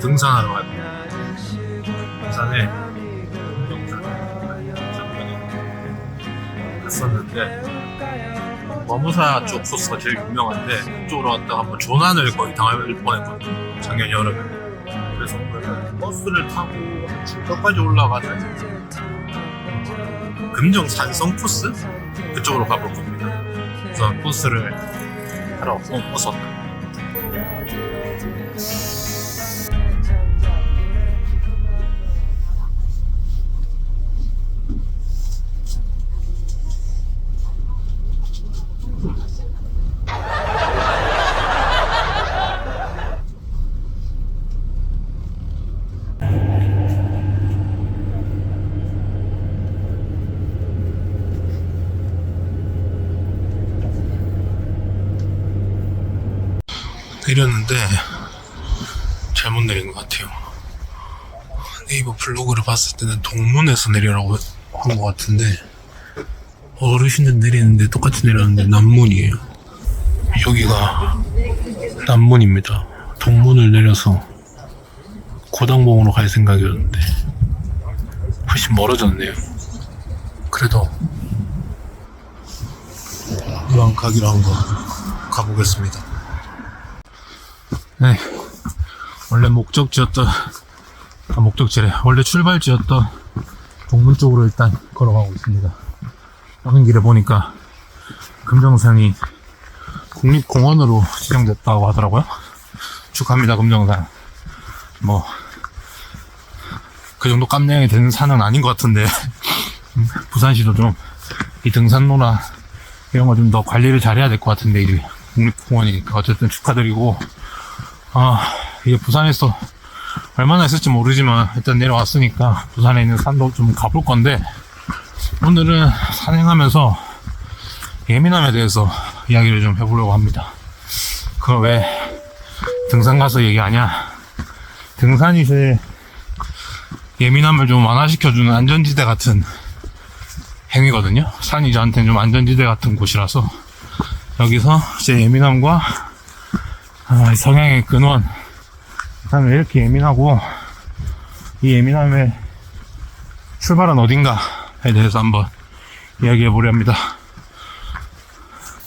등산하러 갈 거예요. 등산에 갔었는데 머무사 쪽 코스가 제일 유명한데 그쪽으로 갔다가 한번 조난을 거의 당할 뻔했거든요. 작년 여름에. 그래서 오늘은 버스를 타고 중턱까지 올라가서 금정 산성 코스? 그쪽으로 가볼 겁니다. 그래서 코스를 하러 벗었다. 내렸는데 잘못 내린 것 같아요. 네이버 블로그를 봤을 때는 동문에서 내리라고 한 것 같은데 어르신들 내리는데 똑같이 내렸는데 남문이에요. 여기가 남문입니다. 동문을 내려서 고당봉으로 갈 생각이었는데 훨씬 멀어졌네요. 그래도 이왕 가기로 한 거 가보겠습니다. 네, 원래 원래 출발지였던 동문 쪽으로 일단 걸어가고 있습니다. 오는 길에 보니까 금정산이 국립공원으로 지정됐다고 하더라고요. 축하합니다, 금정산. 뭐 그 정도 깜냥이 되는 산은 아닌 것 같은데 부산시도 좀 이 등산로나 이런 거 좀 더 관리를 잘해야 될 것 같은데 이제 국립공원이니까 어쨌든 축하드리고, 이게 부산에서 얼마나 있을지 모르지만 일단 내려왔으니까 부산에 있는 산도 좀 가볼 건데, 오늘은 산행하면서 예민함에 대해서 이야기를 좀 해보려고 합니다. 그걸 왜 등산 가서 얘기하냐? 등산이 제 예민함을 좀 완화시켜주는 안전지대 같은 행위거든요. 산이 저한테는 좀 안전지대 같은 곳이라서 여기서 제 예민함과 성향의 근원, 난 왜 이렇게 예민하고 이 예민함의 출발은 어딘가에 대해서 한번 이야기해 보려 합니다.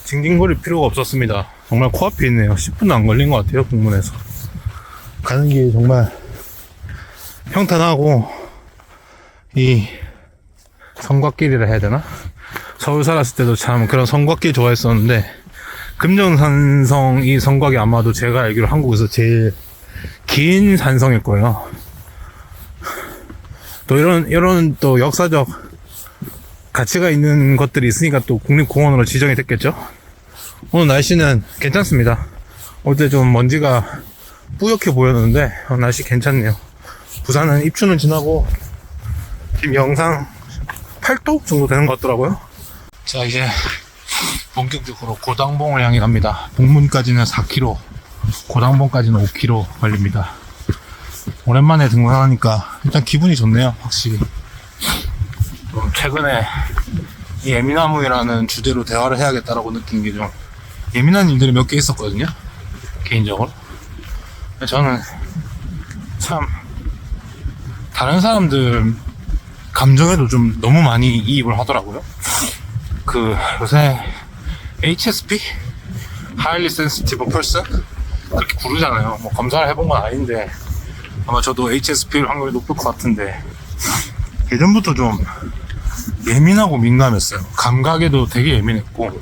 징징거릴 필요가 없었습니다. 정말 코앞에 있네요. 10분도 안 걸린 것 같아요. 공문에서 가는 길이 정말 평탄하고, 이 성곽길이라 해야 되나? 서울 살았을 때도 참 그런 성곽길 좋아했었는데, 금정산성 이 성곽이 아마도 제가 알기로 한국에서 제일 긴 산성일 거예요. 또 이런 또 역사적 가치가 있는 것들이 있으니까 또 국립공원으로 지정이 됐겠죠. 오늘 날씨는 괜찮습니다. 어제 좀 먼지가 뿌옇게 보였는데 날씨 괜찮네요. 부산은 입추는 지나고 지금 영상 8도 정도 되는 것 같더라고요. 자, 이제 본격적으로 고당봉을 향해 갑니다. 봉문까지는 4km, 고당봉까지는 5km 걸립니다. 오랜만에 등산하니까 일단 기분이 좋네요. 확실히 최근에 이 예민함이라는 주제로 대화를 해야겠다라고 느낀 게, 좀 예민한 일들이 몇 개 있었거든요, 개인적으로. 저는 참 다른 사람들 감정에도 좀 너무 많이 이입을 하더라고요. 요새 HSP? Highly Sensitive Person? 그렇게 부르잖아요. 뭐 검사를 해본 건 아닌데 아마 저도 HSP일 확률이 높을 것 같은데, 예전부터 좀 예민하고 민감했어요. 감각에도 되게 예민했고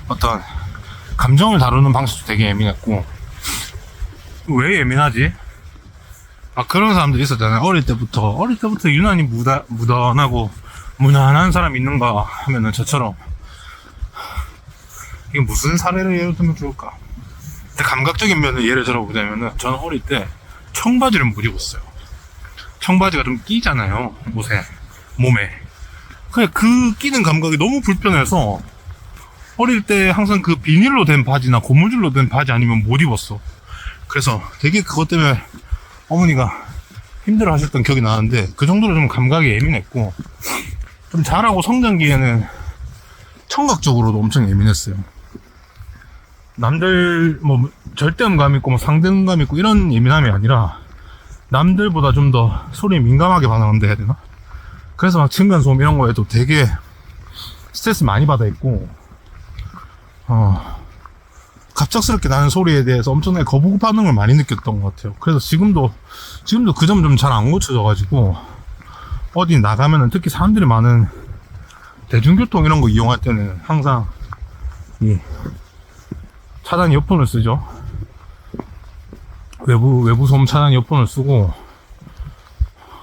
어떤 감정을 다루는 방식도 되게 예민했고, 왜 예민하지? 그런 사람들이 있었잖아요. 어릴 때부터 유난히 무던하고 무난한 사람이 있는가 하면은 저처럼, 이게 무슨 사례를 예를 들면 좋을까? 근데 감각적인 면을 예를 들어보자면은, 저는 어릴 때 청바지를 못 입었어요. 청바지가 좀 끼잖아요, 옷에, 몸에. 그냥 그 끼는 감각이 너무 불편해서 어릴 때 항상 그 비닐로 된 바지나 고무줄로 된 바지 아니면 못 입었어. 그래서 되게 그것 때문에 어머니가 힘들어 하셨던 기억이 나는데, 그 정도로 좀 감각이 예민했고, 좀 자라고 성장기에는 청각적으로도 엄청 예민했어요. 남들 뭐 절대음감 있고 뭐 상대음감 있고 이런 예민함이 아니라 남들보다 좀 더 소리에 민감하게 반응한다 해야 되나? 그래서 막 층간소음 이런 거에도 되게 스트레스 많이 받아 있고, 갑작스럽게 나는 소리에 대해서 엄청나게 거부감 반응을 많이 느꼈던 것 같아요. 그래서 지금도 그 점 좀 잘 안 고쳐져가지고, 어디 나가면은 특히 사람들이 많은 대중교통 이런 거 이용할 때는 항상 이 차단 이어폰을 쓰죠. 외부 소음 차단 이어폰을 쓰고,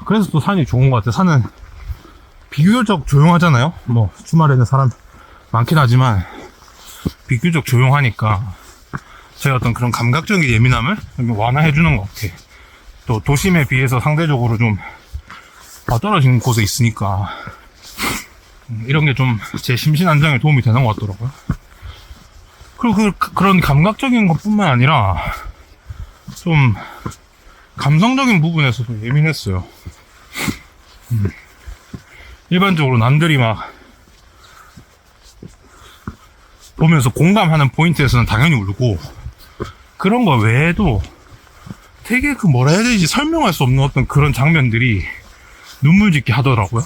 그래서 또 산이 좋은 것 같아요. 산은 비교적 조용하잖아요. 뭐 주말에는 사람 많긴 하지만 비교적 조용하니까 제가 어떤 그런 감각적인 예민함을 완화해주는 것 같아요. 또 도심에 비해서 상대적으로 좀 떨어진 곳에 있으니까 이런 게 좀 제 심신 안정에 도움이 되는 것 같더라고요. 그리고 그런 감각적인 것뿐만 아니라 좀 감성적인 부분에서도 예민했어요. 일반적으로 남들이 막 보면서 공감하는 포인트에서는 당연히 울고, 그런 거 외에도 되게 뭐라 해야 되지, 설명할 수 없는 어떤 그런 장면들이 눈물 짓게 하더라고요.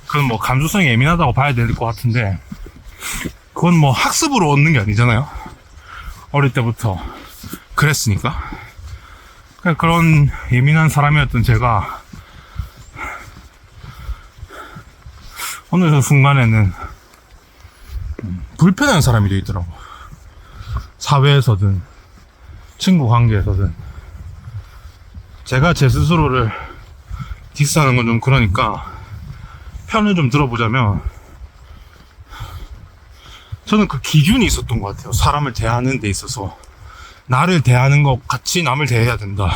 그건 뭐 감수성이 예민하다고 봐야 될 것 같은데, 그건 뭐 학습으로 얻는 게 아니잖아요. 어릴 때부터 그랬으니까. 그런 예민한 사람이었던 제가 어느 순간에는 불편한 사람이 되어 있더라고. 사회에서든 친구 관계에서든. 제가 제 스스로를 디스하는 건 좀 그러니까 편을 좀 들어보자면, 저는 그 기준이 있었던 것 같아요. 사람을 대하는 데 있어서 나를 대하는 것 같이 남을 대해야 된다,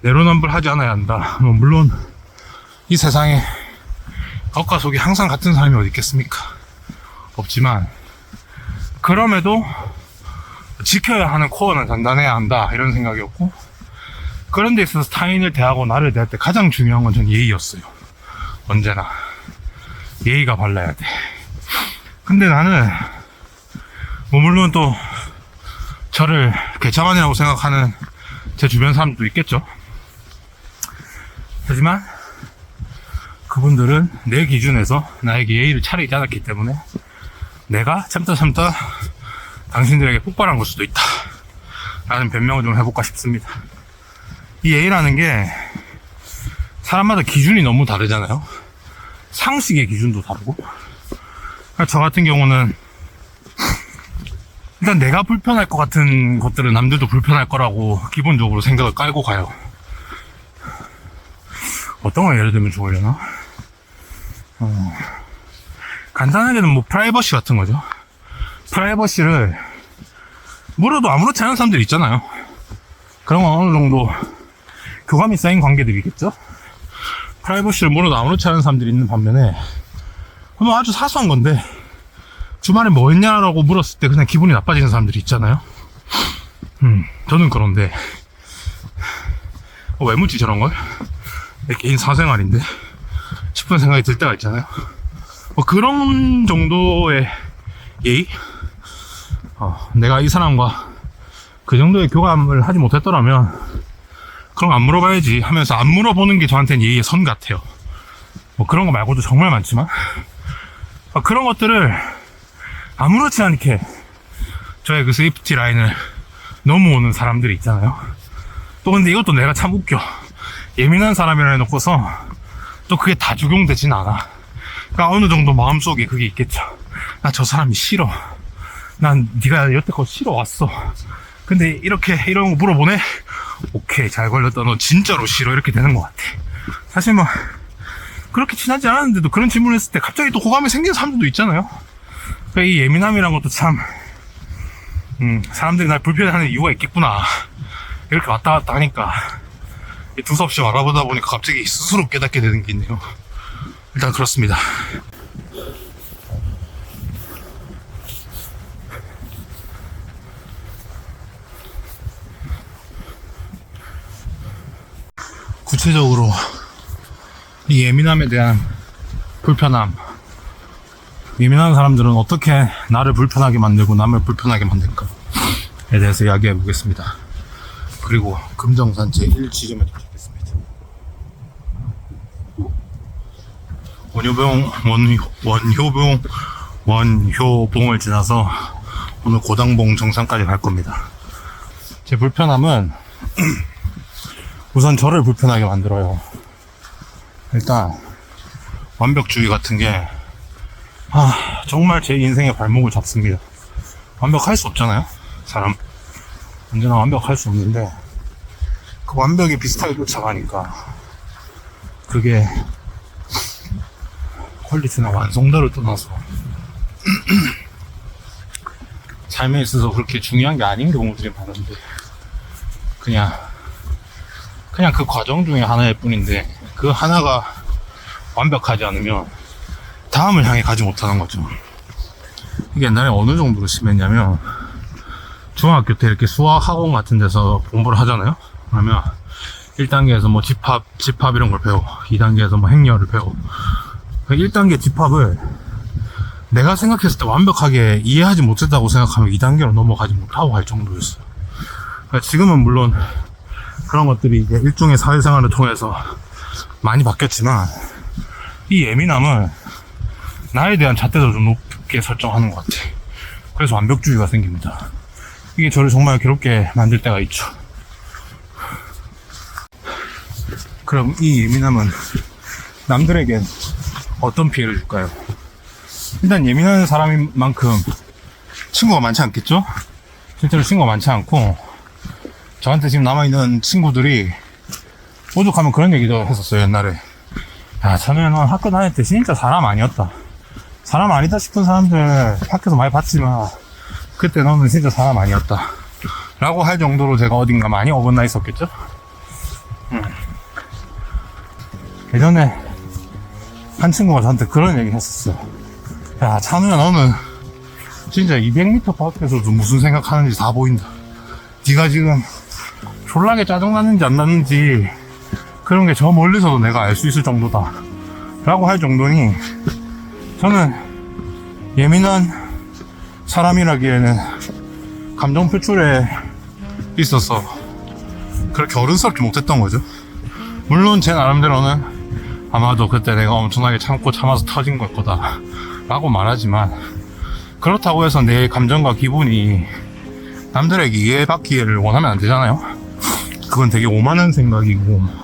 내로남불하지 않아야 한다. 뭐 물론 이 세상에 겉과 속이 항상 같은 사람이 어디 있겠습니까? 없지만, 그럼에도 지켜야 하는 코어는 단단해야 한다, 이런 생각이었고, 그런 데 있어서 타인을 대하고 나를 대할 때 가장 중요한 건 전 예의였어요. 언제나 예의가 발라야 돼. 근데 나는 뭐 물론 또 저를 개차반이라고 생각하는 제 주변 사람도 있겠죠. 하지만 그분들은 내 기준에서 나에게 예의를 차리지 않았기 때문에 내가 참다 당신들에게 폭발한 걸 수도 있다, 라는 변명을 좀 해볼까 싶습니다. 이 예의라는 게 사람마다 기준이 너무 다르잖아요. 상식의 기준도 다르고. 저 같은 경우는 일단 내가 불편할 것 같은 것들은 남들도 불편할 거라고 기본적으로 생각을 깔고 가요. 어떤 걸 예를 들면 좋으려나? 간단하게는 뭐 프라이버시 같은 거죠. 프라이버시를 물어도 아무렇지 않은 사람들 있잖아요. 그런 건 어느 정도 교감이 쌓인 관계들이겠죠. 프라이버시를 물어도 아무렇지 않은 사람들이 있는 반면에, 뭐 아주 사소한 건데 주말에 뭐 했냐라고 물었을 때 그냥 기분이 나빠지는 사람들이 있잖아요. 저는 그런데 왜 묻지 저런걸? 내 개인 사생활인데 싶은 생각이 들 때가 있잖아요. 뭐 그런 정도의 예의? 내가 이 사람과 그 정도의 교감을 하지 못했더라면 그런 거 안 물어봐야지 하면서 안 물어보는 게 저한테는 예의의 선 같아요. 뭐 그런 거 말고도 정말 많지만, 그런 것들을 아무렇지 않게 저의 그 세이프티 라인을 넘어오는 사람들이 있잖아요. 또 근데 이것도 내가 참 웃겨. 예민한 사람이라 해놓고서 또 그게 다 적용되진 않아. 그러니까 어느 정도 마음속에 그게 있겠죠. 나 저 사람이 싫어. 난 네가 여태껏 싫어 왔어. 근데 이런 거 물어보네? 오케이, 잘 걸렸다. 너 진짜로 싫어. 이렇게 되는 것 같아. 사실 뭐 그렇게 친하지 않았는데도 그런 질문을 했을 때 갑자기 또 호감이 생기는 사람들도 있잖아요. 그러니까 이 예민함이란 것도 참 사람들이 날 불편해하는 이유가 있겠구나, 이렇게 왔다 갔다 하니까 두서없이 알아보다 보니까 갑자기 스스로 깨닫게 되는 게 있네요. 일단 그렇습니다. 구체적으로 이 예민함에 대한 불편함, 예민한 사람들은 어떻게 나를 불편하게 만들고 남을 불편하게 만들까에 대해서 이야기해 보겠습니다. 그리고 금정산 제1지점에 도착했습니다. 원효봉을 지나서 오늘 고당봉 정상까지 갈 겁니다. 제 불편함은 우선 저를 불편하게 만들어요. 일단 완벽주의 같은 게 정말 제 인생의 발목을 잡습니다. 완벽할 수 없잖아요. 사람 언제나 완벽할 수 없는데 그 완벽이 비슷하게 쫓아가니까 그게 퀄리티나 완성도를 떠나서 삶에 있어서 그렇게 중요한 게 아닌 경우들이 많은데 그냥 그 과정 중에 하나일 뿐인데 그 하나가 완벽하지 않으면 다음을 향해 가지 못하는 거죠. 이게 옛날에 어느 정도로 심했냐면 중학교 때 이렇게 수학 학원 같은 데서 공부를 하잖아요. 그러면 1단계에서 뭐 집합 이런 걸 배워. 2단계에서 뭐 행렬을 배워. 1단계 집합을 내가 생각했을 때 완벽하게 이해하지 못했다고 생각하면 2단계로 넘어가지 못하고 갈 정도였어요. 그러니까 지금은 물론 그런 것들이 이제 일종의 사회생활을 통해서 많이 바뀌었지만 이 예민함은 나에 대한 잣대도 좀 높게 설정하는 것 같아. 그래서 완벽주의가 생깁니다. 이게 저를 정말 괴롭게 만들 때가 있죠. 그럼 이 예민함은 남들에게 어떤 피해를 줄까요? 일단 예민한 사람인 만큼 친구가 많지 않겠죠? 실제로 친구가 많지 않고 저한테 지금 남아있는 친구들이 오죽하면 그런 얘기도 했었어요. 옛날에 야 자네는 학교 다닐 때 진짜 사람 아니었다. 사람 아니다 싶은 사람들 학교에서 많이 봤지만 그때 너는 진짜 사람 아니었다 라고 할 정도로 제가 어딘가 많이 어긋나 있었겠죠? 예전에 한 친구가 저한테 그런 얘기 했었어. 야 찬우야 너는 진짜 200m 밖에서도 무슨 생각하는지 다 보인다. 네가 지금 졸라게 짜증나는지 안 나는지 그런 게 저 멀리서도 내가 알 수 있을 정도다 라고 할 정도니 저는 예민한 사람이라기에는 감정 표출에 있어서 그렇게 어른스럽게 못했던 거죠. 물론 제 나름대로는 아마도 그때 내가 엄청나게 참고 참아서 터진 걸 거다 라고 말하지만 그렇다고 해서 내 감정과 기분이 남들에게 이해받기를 원하면 안 되잖아요. 그건 되게 오만한 생각이고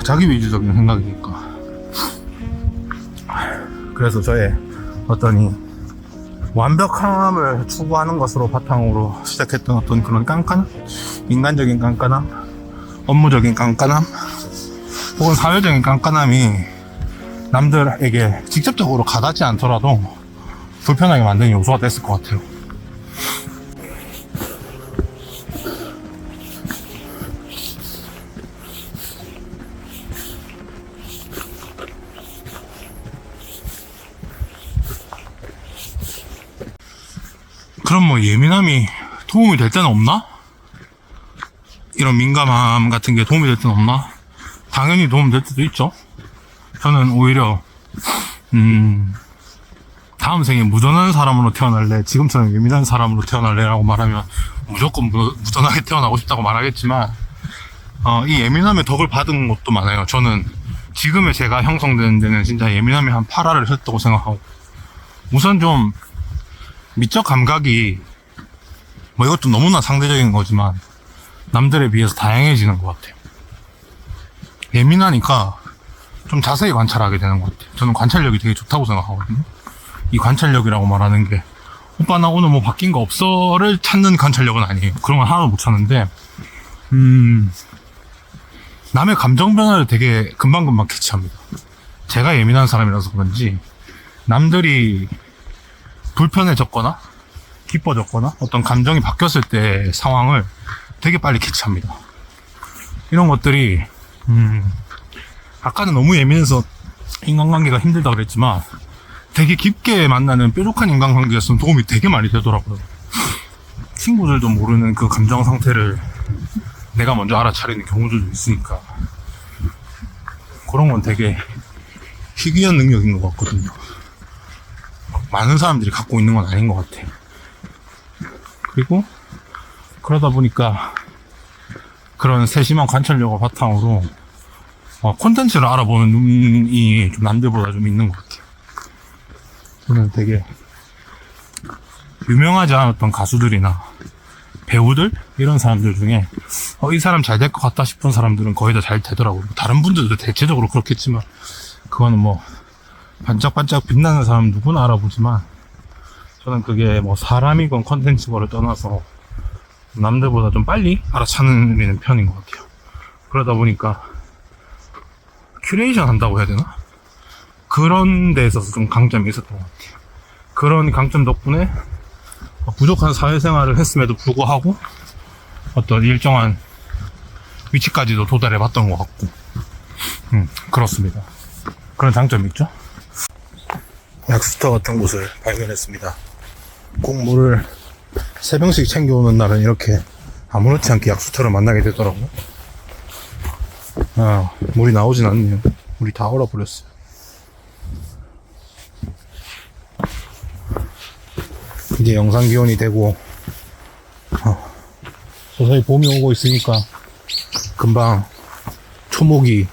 자기 위주적인 생각이니까. 그래서 저의 어떤 이 완벽함을 추구하는 것으로 바탕으로 시작했던 어떤 그런 깐깐함, 인간적인 깐깐함, 업무적인 깐깐함, 혹은 사회적인 깐깐함이 남들에게 직접적으로 가닿지 않더라도 불편하게 만드는 요소가 됐을 것 같아요. 그럼 뭐 예민함이 도움이 될 때는 없나? 이런 민감함 같은 게 도움이 될 때는 없나? 당연히 도움이 될 때도 있죠. 저는 오히려 다음 생에 무던한 사람으로 태어날래, 지금처럼 예민한 사람으로 태어날래 라고 말하면 무조건 무던하게 태어나고 싶다고 말하겠지만 이 예민함의 덕을 받은 것도 많아요. 저는 지금의 제가 형성되는 데는 진짜 예민함이 한 8화를 했다고 생각하고, 우선 좀 미적 감각이 뭐 이것도 너무나 상대적인 거지만 남들에 비해서 다양해지는 것 같아요. 예민하니까 좀 자세히 관찰하게 되는 것 같아요. 저는 관찰력이 되게 좋다고 생각하거든요. 이 관찰력이라고 말하는 게 오빠 나 오늘 뭐 바뀐 거 없어를 찾는 관찰력은 아니에요. 그런 건 하나도 못 찾는데 남의 감정 변화를 되게 금방금방 캐치합니다. 제가 예민한 사람이라서 그런지 남들이 불편해졌거나 기뻐졌거나 어떤 감정이 바뀌었을 때 상황을 되게 빨리 캐치합니다. 이런 것들이 아까는 너무 예민해서 인간관계가 힘들다 그랬지만 되게 깊게 만나는 뾰족한 인간관계였으면 도움이 되게 많이 되더라고요. 친구들도 모르는 그 감정 상태를 내가 먼저 알아차리는 경우들도 있으니까 그런 건 되게 희귀한 능력인 것 같거든요. 많은 사람들이 갖고 있는 건 아닌 것 같아요. 그리고 그러다 보니까 그런 세심한 관찰력을 바탕으로 콘텐츠를 알아보는 눈이 좀 남들보다 좀 있는 것 같아요. 저는 되게 유명하지 않았던 가수들이나 배우들 이런 사람들 중에 이 사람 잘 될 것 같다 싶은 사람들은 거의 다 잘 되더라고요. 다른 분들도 대체적으로 그렇겠지만 그거는 뭐 반짝반짝 빛나는 사람 누구나 알아보지만 저는 그게 뭐 사람이건 컨텐츠거를 떠나서 남들보다 좀 빨리 알아차리는 편인 것 같아요. 그러다 보니까 큐레이션 한다고 해야 되나? 그런 데 있어서 좀 강점이 있었던 것 같아요. 그런 강점 덕분에 부족한 사회생활을 했음에도 불구하고 어떤 일정한 위치까지도 도달해 봤던 것 같고 그렇습니다. 그런 장점이 있죠. 약수터 같은 곳을 발견했습니다. 꼭 물을 3병씩 챙겨오는 날은 이렇게 아무렇지 않게 약수터를 만나게 되더라고요. 물이 나오진 않네요. 물이 다 얼어버렸어요. 이제 영상기온이 되고 서서히 봄이 오고 있으니까 금방 초목이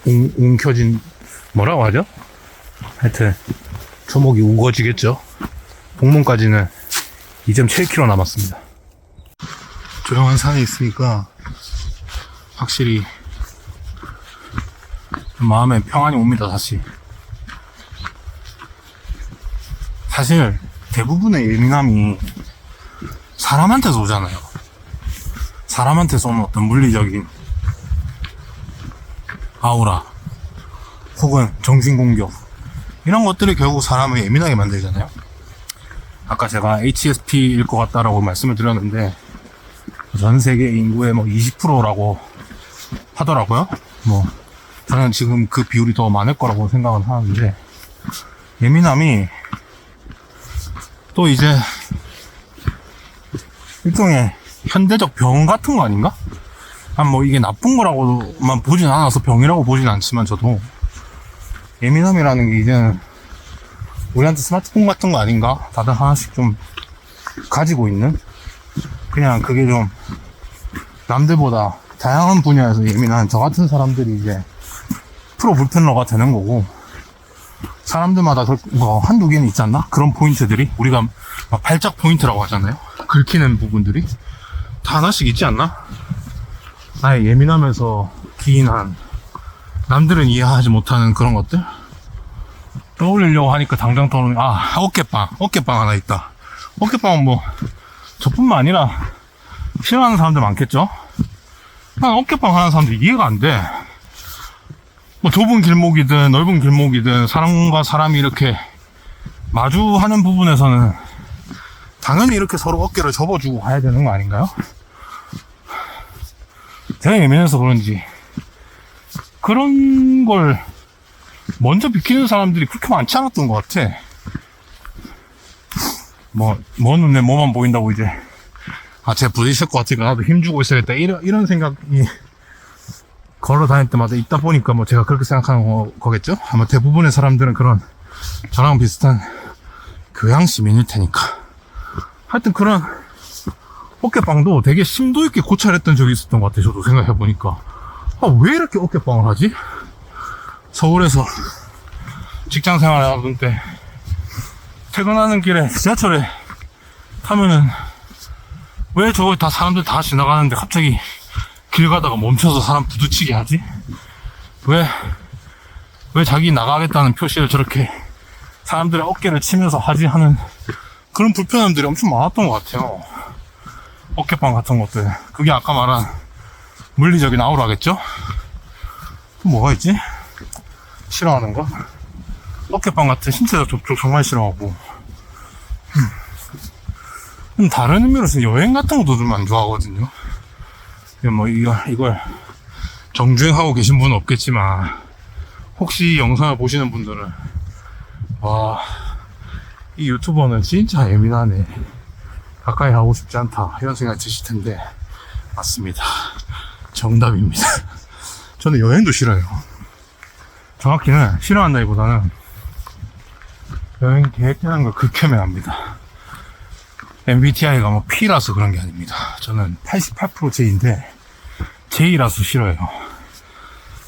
웅켜진 뭐라고 하죠? 하여튼 초목이 우거지겠죠. 복문까지는 2.7km 남았습니다. 조용한 산에 있으니까 확실히 마음에 평안이 옵니다. 다시 사실 대부분의 예민함이 사람한테서 오잖아요. 사람한테서 오는 어떤 물리적인 아우라 혹은 정신공격 이런 것들이 결국 사람을 예민하게 만들잖아요. 아까 제가 HSP일 것 같다라고 말씀을 드렸는데 전 세계 인구의 뭐 20%라고 하더라고요. 뭐 저는 지금 그 비율이 더 많을 거라고 생각은 하는데 예민함이 또 이제 일종의 현대적 병 같은 거 아닌가? 뭐 이게 나쁜 거라고만 보진 않아서 병이라고 보진 않지만 저도 예민함이라는 게 이제는 우리한테 스마트폰 같은 거 아닌가? 다들 하나씩 좀 가지고 있는? 그냥 그게 좀 남들보다 다양한 분야에서 예민한 저 같은 사람들이 이제 프로 불펜러가 되는 거고 사람들마다 뭐 한두 개는 있지 않나? 그런 포인트들이 우리가 막 발작 포인트라고 하잖아요. 긁히는 부분들이 다 하나씩 있지 않나? 아예 예민하면서 기인한 남들은 이해하지 못하는 그런 것들 떠올리려고 하니까 당장 떠오르는 어깨빵 하나 있다. 어깨빵은 뭐 저뿐만 아니라 싫어하는 사람들 많겠죠? 난 어깨빵 하는 사람들 이해가 안 돼. 뭐 좁은 길목이든 넓은 길목이든 사람과 사람이 이렇게 마주하는 부분에서는 당연히 이렇게 서로 어깨를 접어주고 가야 되는 거 아닌가요? 제가 예민해서 그런지 그런 걸 먼저 비키는 사람들이 그렇게 많지 않았던 것 같아. 뭐 눈에 뭐만 보인다고 이제 쟤 부딪힐 것 같으니까 나도 힘주고 있어야겠다 이런 생각이 걸어 다닐 때마다 있다 보니까 뭐 제가 그렇게 생각하는 거겠죠? 아마 대부분의 사람들은 그런 저랑 비슷한 교양 시민일 테니까. 하여튼 그런 어깨빵도 되게 심도 있게 고찰했던 적이 있었던 것 같아요. 저도 생각해보니까 왜 이렇게 어깨빵을 하지? 서울에서 직장 생활을 하던 때 퇴근하는 길에 지하철에 타면은 왜 저거 다 사람들 다 지나가는데 갑자기 길 가다가 멈춰서 사람 부딪히게 하지? 왜 자기 나가겠다는 표시를 저렇게 사람들의 어깨를 치면서 하지? 하는 그런 불편함들이 엄청 많았던 것 같아요. 어깨빵 같은 것들. 그게 아까 말한 물리적인 아우라겠죠? 또 뭐가 있지? 싫어하는 거? 어깨빵 같은 신체적 접촉 정말 싫어하고. 다른 의미로서 여행 같은 것도 좀 안 좋아하거든요. 이걸 정주행하고 계신 분은 없겠지만, 혹시 영상을 보시는 분들은, 이 유튜버는 진짜 예민하네. 가까이 하고 싶지 않다. 이런 생각이 드실 텐데, 맞습니다. 정답입니다. 저는 여행도 싫어요. 정확히는 싫어한다기보다는 여행 계획 짜는 걸 극혐해 합니다. MBTI가 뭐 P라서 그런 게 아닙니다. 저는 88% J인데 J라서 싫어요.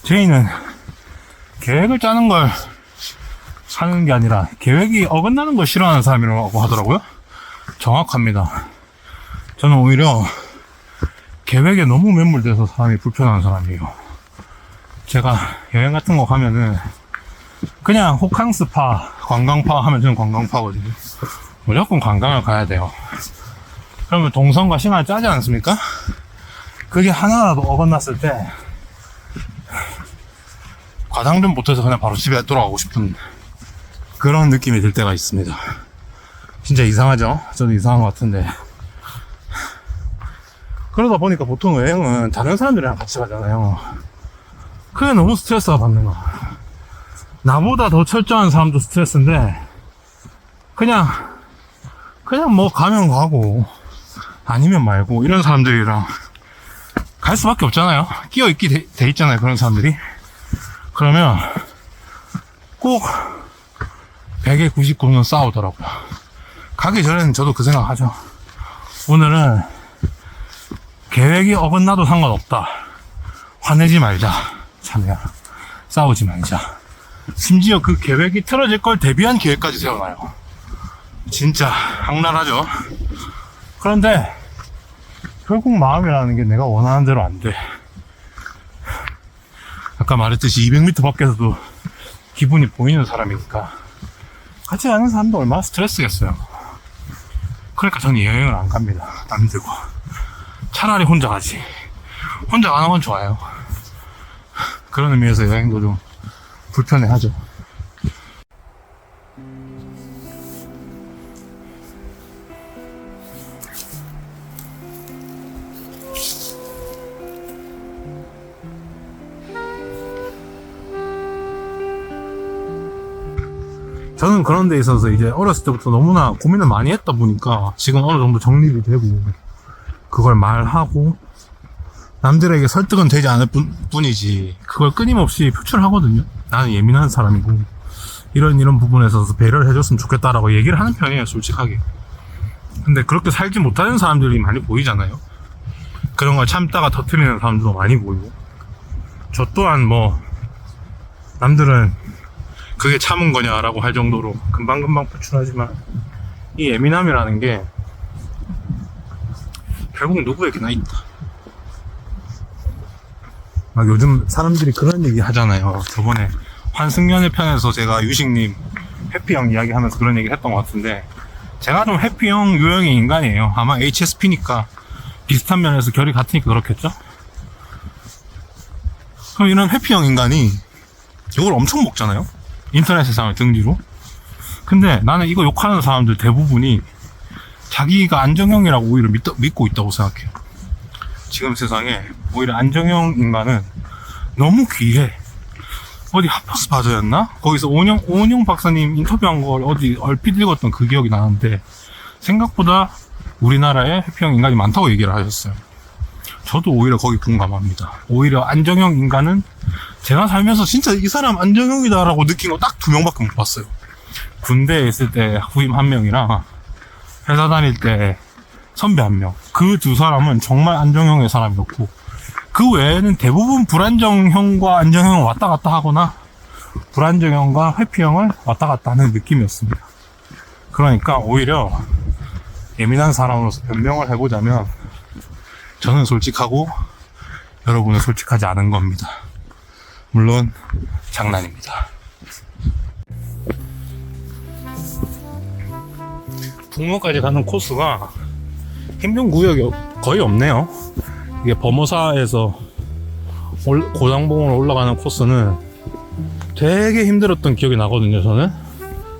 J는 계획을 짜는 걸 하는 게 아니라 계획이 어긋나는 걸 싫어하는 사람이라고 하더라고요. 정확합니다. 저는 오히려 계획에 너무 매몰돼서 사람이 불편한 사람이에요. 제가 여행 같은 거 가면은 그냥 호캉스파, 관광파 하면 저는 관광파거든요. 무조건 관광을 가야 돼요. 그러면 동선과 시간을 짜지 않습니까? 그게 하나라도 어긋났을 때 과장 좀 못해서 그냥 바로 집에 돌아가고 싶은 그런 느낌이 들 때가 있습니다. 진짜 이상하죠? 저도 이상한 것 같은데. 그러다 보니까 보통 여행은 다른 사람들이랑 같이 가잖아요. 그게 너무 스트레스가 받는 거야. 나보다 더 철저한 사람도 스트레스인데 그냥 뭐 가면 가고 아니면 말고 이런 사람들이랑 갈 수밖에 없잖아요. 끼어있게 돼 있잖아요, 그런 사람들이. 그러면 꼭 100에 99는 싸우더라고요. 가기 전에는 저도 그 생각 하죠. 오늘은 계획이 어긋나도 상관없다. 화내지 말자. 참야. 싸우지 말자. 심지어 그 계획이 틀어질 걸 대비한 계획까지 세워놔요. 진짜 악랄하죠. 그런데 결국 마음이라는 게 내가 원하는 대로 안 돼. 아까 말했듯이 200m 밖에서도 기분이 보이는 사람이니까 같이 가는 사람도 얼마나 스트레스겠어요. 그러니까 저는 여행을 안 갑니다. 남들과. 차라리 혼자 가지. 혼자 가는 건 좋아요. 그런 의미에서 여행도 좀 불편해하죠. 저는 그런 데 있어서 이제 어렸을 때부터 너무나 고민을 많이 했다 보니까 지금 어느 정도 정립이 되고 그걸 말하고 남들에게 설득은 되지 않을 뿐이지 그걸 끊임없이 표출하거든요. 나는 예민한 사람이고 이런 부분에 있어서 배려를 해줬으면 좋겠다라고 얘기를 하는 편이에요, 솔직하게. 근데 그렇게 살지 못하는 사람들이 많이 보이잖아요. 그런 걸 참다가 터뜨리는 사람들도 많이 보이고 저 또한 뭐 남들은 그게 참은 거냐라고 할 정도로 금방금방 표출하지만 이 예민함이라는 게 결국 누구에게나 있다. 막 요즘 사람들이 그런 얘기 하잖아요. 저번에 환승연애 편에서 제가 유식님 해피형 이야기 하면서 그런 얘기 했던 것 같은데 제가 좀 해피형 유형의 인간이에요. 아마 HSP니까 비슷한 면에서 결이 같으니까 그렇겠죠? 그럼 이런 회피형 인간이 욕을 엄청 먹잖아요? 인터넷 세상을 등지로. 근데 나는 이거 욕하는 사람들 대부분이 자기가 안정형이라고 오히려 믿고 있다고 생각해요. 지금 세상에 오히려 안정형 인간은 너무 귀해. 어디 핫버스 바저였나? 거기서 오은영 박사님 인터뷰한 걸 어디 얼핏 읽었던 그 기억이 나는데 생각보다 우리나라에 회피형 인간이 많다고 얘기를 하셨어요. 저도 오히려 거기 공감합니다. 오히려 안정형 인간은 제가 살면서 진짜 이 사람 안정형이다라고 느낀 거 딱 2명밖에 못 봤어요. 군대에 있을 때 후임 1명이랑 회사 다닐 때 선배 1명. 그 두 사람은 정말 안정형의 사람이었고 그 외에는 대부분 불안정형과 안정형을 왔다 갔다 하거나 불안정형과 회피형을 왔다 갔다 하는 느낌이었습니다. 그러니까 오히려 예민한 사람으로서 변명을 해보자면 저는 솔직하고 여러분은 솔직하지 않은 겁니다. 물론 장난입니다. 북문까지 가는 코스가 힘든 구역이 거의 없네요. 이게 범어사에서 고당봉으로 올라가는 코스는 되게 힘들었던 기억이 나거든요. 저는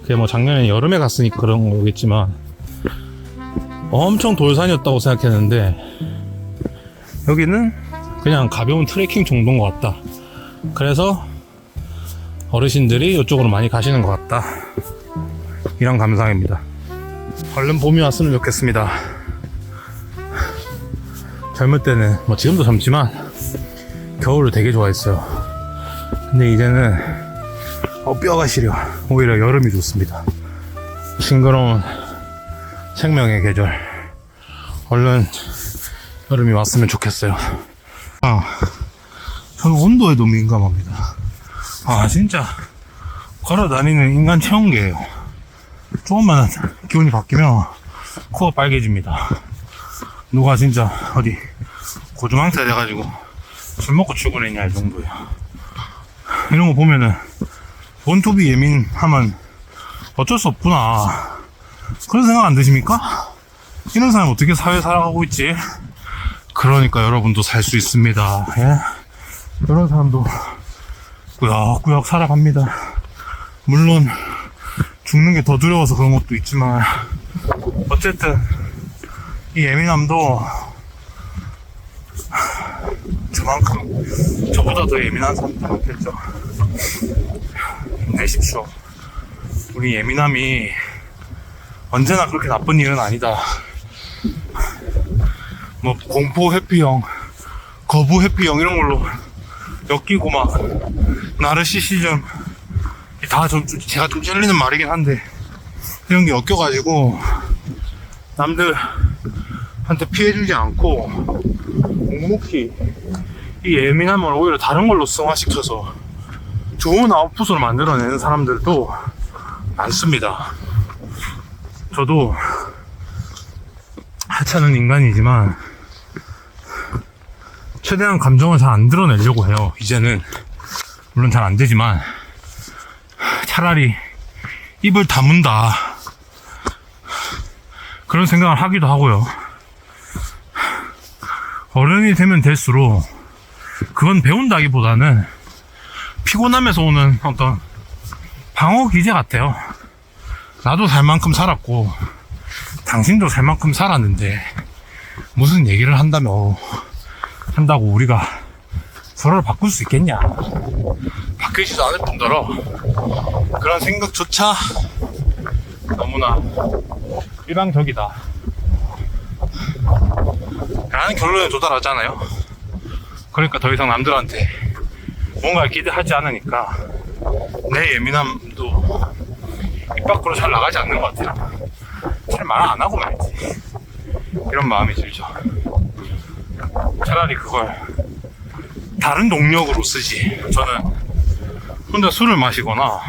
그게 뭐 작년에 여름에 갔으니까 그런 거겠지만 엄청 돌산이었다고 생각했는데 여기는 그냥 가벼운 트레킹 정도인 것 같다. 그래서 어르신들이 이쪽으로 많이 가시는 것 같다. 이런 감상입니다. 얼른 봄이 왔으면 좋겠습니다. 젊을 때는 뭐 지금도 젊지만 겨울을 되게 좋아했어요. 근데 이제는 뼈가 시려. 오히려 여름이 좋습니다. 싱그러운 생명의 계절. 얼른 여름이 왔으면 좋겠어요. 저는 온도에도 민감합니다. 진짜 걸어 다니는 인간 체온계예요. 조금만 기온이 바뀌면 코가 빨개집니다. 누가 진짜 어디 고주망태 돼가지고 술 먹고 출근했냐 이 정도예요. 이런 거 보면은 본투비 예민하면 어쩔 수 없구나 그런 생각 안 드십니까? 이런 사람 어떻게 사회 살아가고 있지? 그러니까 여러분도 살 수 있습니다. 예? 이런 사람도 꾸역꾸역 살아갑니다. 물론 죽는 게 더 두려워서 그런 것도 있지만 어쨌든 이 예민함도 저만큼 저보다 더 예민한 사람도 많겠죠. 힘내십시오. 우리 예민함이 언제나 그렇게 나쁜 일은 아니다. 뭐 공포 회피형, 거부 회피형 이런 걸로 엮이고 막 나르시시즘 다 제가 좀 찔리는 말이긴 한데 이런 게 엮여가지고 남들한테 피해주지 않고 묵묵히 이 예민함을 오히려 다른 걸로 승화시켜서 좋은 아웃풋으로 만들어내는 사람들도 많습니다. 저도 하찮은 인간이지만 최대한 감정을 잘 안 드러내려고 해요. 이제는 물론 잘 안 되지만 차라리 입을 다문다 그런 생각을 하기도 하고요. 어른이 되면 될수록 그건 배운다기보다는 피곤함에서 오는 어떤 방어 기제 같아요. 나도 살 만큼 살았고 당신도 살 만큼 살았는데 무슨 얘기를 한다고 우리가 서로를 바꿀 수 있겠냐. 바뀌지도 않을 뿐더러 그런 생각조차 너무나 일방적이다 라는 결론에 도달하잖아요. 그러니까 더 이상 남들한테 뭔가 기대하지 않으니까 내 예민함도 입 밖으로 잘 나가지 않는 것 같아요. 잘 말 안 하고 말지 이런 마음이 들죠. 차라리 그걸 다른 동력으로 쓰지. 저는 혼자 술을 마시거나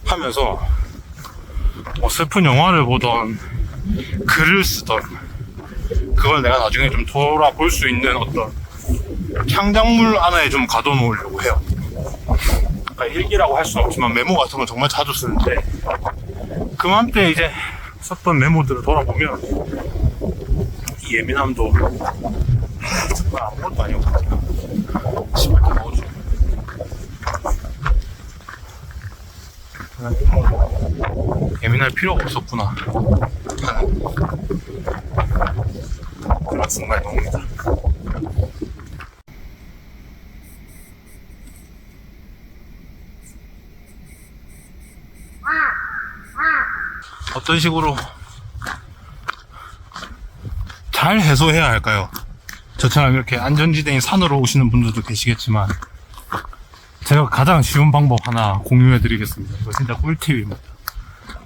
하면서 뭐 슬픈 영화를 보던 글을 쓰던 그걸 내가 나중에 좀 돌아볼 수 있는 어떤 창작물 안에 좀 가둬놓으려고 해요. 그러니까 일기라고 할 수는 없지만 메모 같은 건 정말 자주 쓰는데 그맘때 이제 썼던 메모들을 돌아보면 이 예민함도 정말 아무것도 아니었거든요. 집을 다 넣어줘. 예민할 필요가 없었구나 하는 그런 순간이 옵니다. 어떤 식으로 잘 해소해야 할까요? 저처럼 이렇게 안전지대인 산으로 오시는 분들도 계시겠지만 제가 가장 쉬운 방법 하나 공유해 드리겠습니다. 이거 진짜 꿀팁입니다.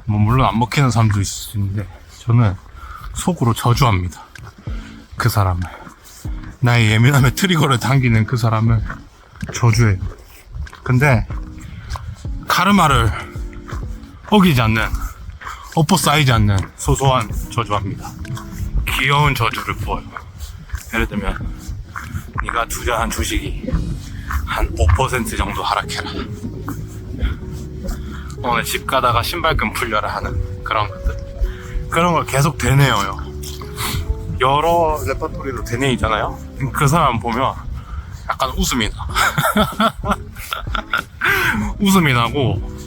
뭐 물론 안 먹히는 사람도 있을 수 있는데 저는 속으로 저주합니다. 그 사람을, 나의 예민함의 트리거를 당기는 그 사람을 저주해요. 근데 카르마를 어기지 않는, 엎어싸이지 않는 소소한 저주합니다. 귀여운 저주를 부어요. 예를 들면 네가 투자한 주식이 한 5% 정도 하락해라, 오늘 집 가다가 신발끈 풀려라 하는 그런 것들, 그런 걸 계속 되뇌어요. 여러 레퍼토리로 되뇌이잖아요. 그 사람 보면 약간 웃음이 나. 웃음이 나고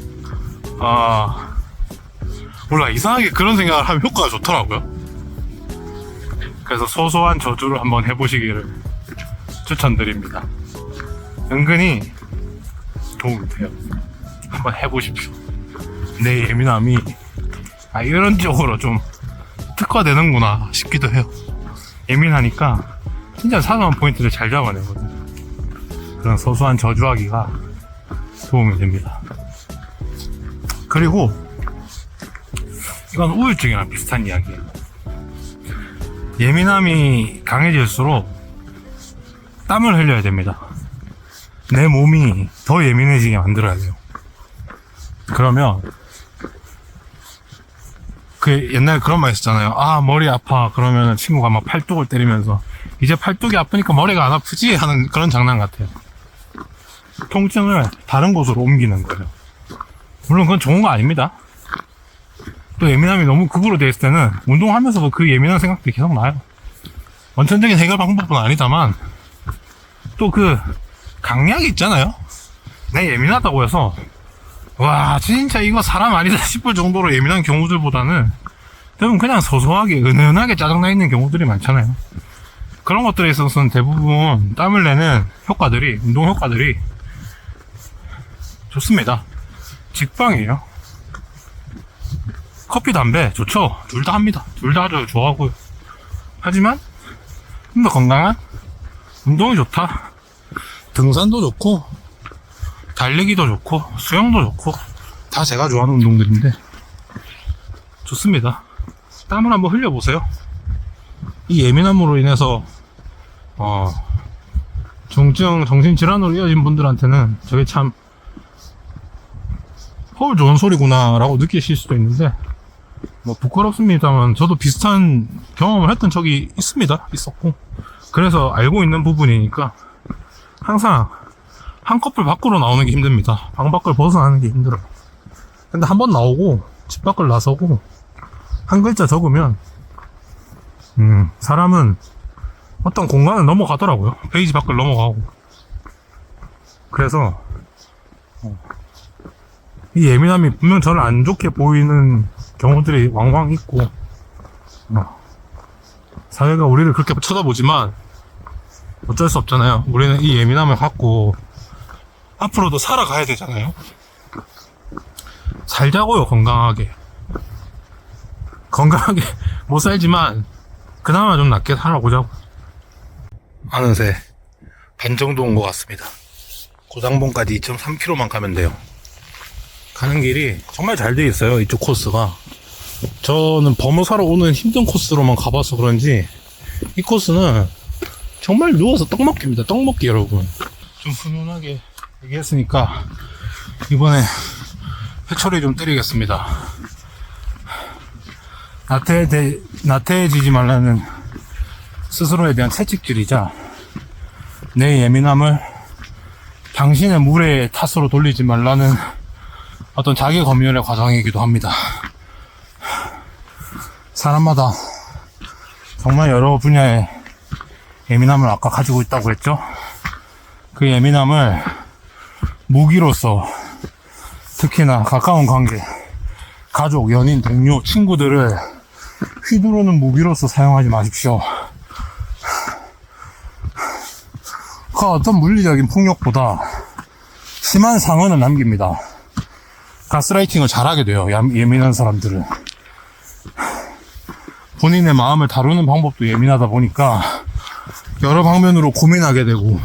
몰라, 이상하게 그런 생각을 하면 효과가 좋더라고요. 그래서 소소한 저주를 한번 해보시기를 추천드립니다. 은근히 도움이 돼요. 한번 해보십시오. 내 예민함이 이런 쪽으로 좀 특화되는구나 싶기도 해요. 예민하니까 진짜 사소한 포인트를 잘 잡아내거든요. 그런 소소한 저주하기가 도움이 됩니다. 그리고 이건 우울증이랑 비슷한 이야기예요. 예민함이 강해질수록 땀을 흘려야 됩니다. 내 몸이 더 예민해지게 만들어야 돼요. 그러면 그 옛날에 그런 말 있었잖아요. 아, 머리 아파. 그러면 친구가 막 팔뚝을 때리면서 이제 팔뚝이 아프니까 머리가 안 아프지? 하는 그런 장난 같아요. 통증을 다른 곳으로 옮기는 거예요. 물론 그건 좋은 거 아닙니다. 또 예민함이 너무 극으로 돼 있을 때는 운동하면서도 그 예민한 생각들이 계속 나요. 원천적인 해결 방법은 아니다만 또 그 강약이 있잖아요. 내가 예민하다고 해서 와 진짜 이거 사람 아니다 싶을 정도로 예민한 경우들보다는 대부분 그냥 소소하게 은은하게 짜증나 있는 경우들이 많잖아요. 그런 것들에 있어서는 대부분 땀을 내는 효과들이, 운동 효과들이 좋습니다. 직방이에요. 커피, 담배 좋죠. 둘 다 합니다. 둘 다 아주 좋아하고요. 하지만 좀 더 건강한 운동이 좋다. 등산도 좋고 달리기도 좋고 수영도 좋고 다 제가 좋아하는 운동들인데 좋습니다. 땀을 한번 흘려보세요. 이 예민함으로 인해서 중증 정신질환으로 이어진 분들한테는 저게 참 헐 좋은 소리구나 라고 느끼실 수도 있는데 뭐 부끄럽습니다만 저도 비슷한 경험을 했던 적이 있었고 그래서 알고 있는 부분이니까 항상 한꺼풀 밖으로 나오는 게 힘듭니다. 방 밖을 벗어나는 게 힘들어요. 근데 한번 나오고 집 밖을 나서고 한 글자 적으면 사람은 어떤 공간을 넘어가더라고요. 페이지 밖을 넘어가고. 그래서 이 예민함이 분명 저는 안 좋게 보이는 경우들이 왕왕 있고 사회가 우리를 그렇게 쳐다보지만 어쩔 수 없잖아요. 우리는 이 예민함을 갖고 앞으로도 살아가야 되잖아요. 살자고요. 건강하게 못 살지만 그나마 좀 낫게 살아보자고. 어느새 반 정도 온 것 같습니다. 고장봉까지 2.3km만 가면 돼요. 가는 길이 정말 잘 돼 있어요. 이쪽 코스가. 저는 범어사로 오는 힘든 코스로만 가봐서 그런지 이 코스는 정말 누워서 떡 먹기입니다. 떡 먹기 여러분. 좀 훈훈하게 얘기했으니까 이번에 회초리 좀 때리겠습니다. 나태해지지 말라는 스스로에 대한 채찍질이자 내 예민함을 당신의 물의 탓으로 돌리지 말라는 어떤 자기 검열의 과정이기도 합니다. 사람마다 정말 여러 분야의 예민함을 아까 가지고 있다고 했죠. 그 예민함을 무기로서 특히나 가까운 관계, 가족, 연인, 동료, 친구들을 휘두르는 무기로서 사용하지 마십시오. 그 어떤 물리적인 폭력보다 심한 상흔을 남깁니다. 가스라이팅을 잘하게 돼요. 예민한 사람들은. 본인의 마음을 다루는 방법도 예민하다 보니까 여러 방면으로 고민하게 되고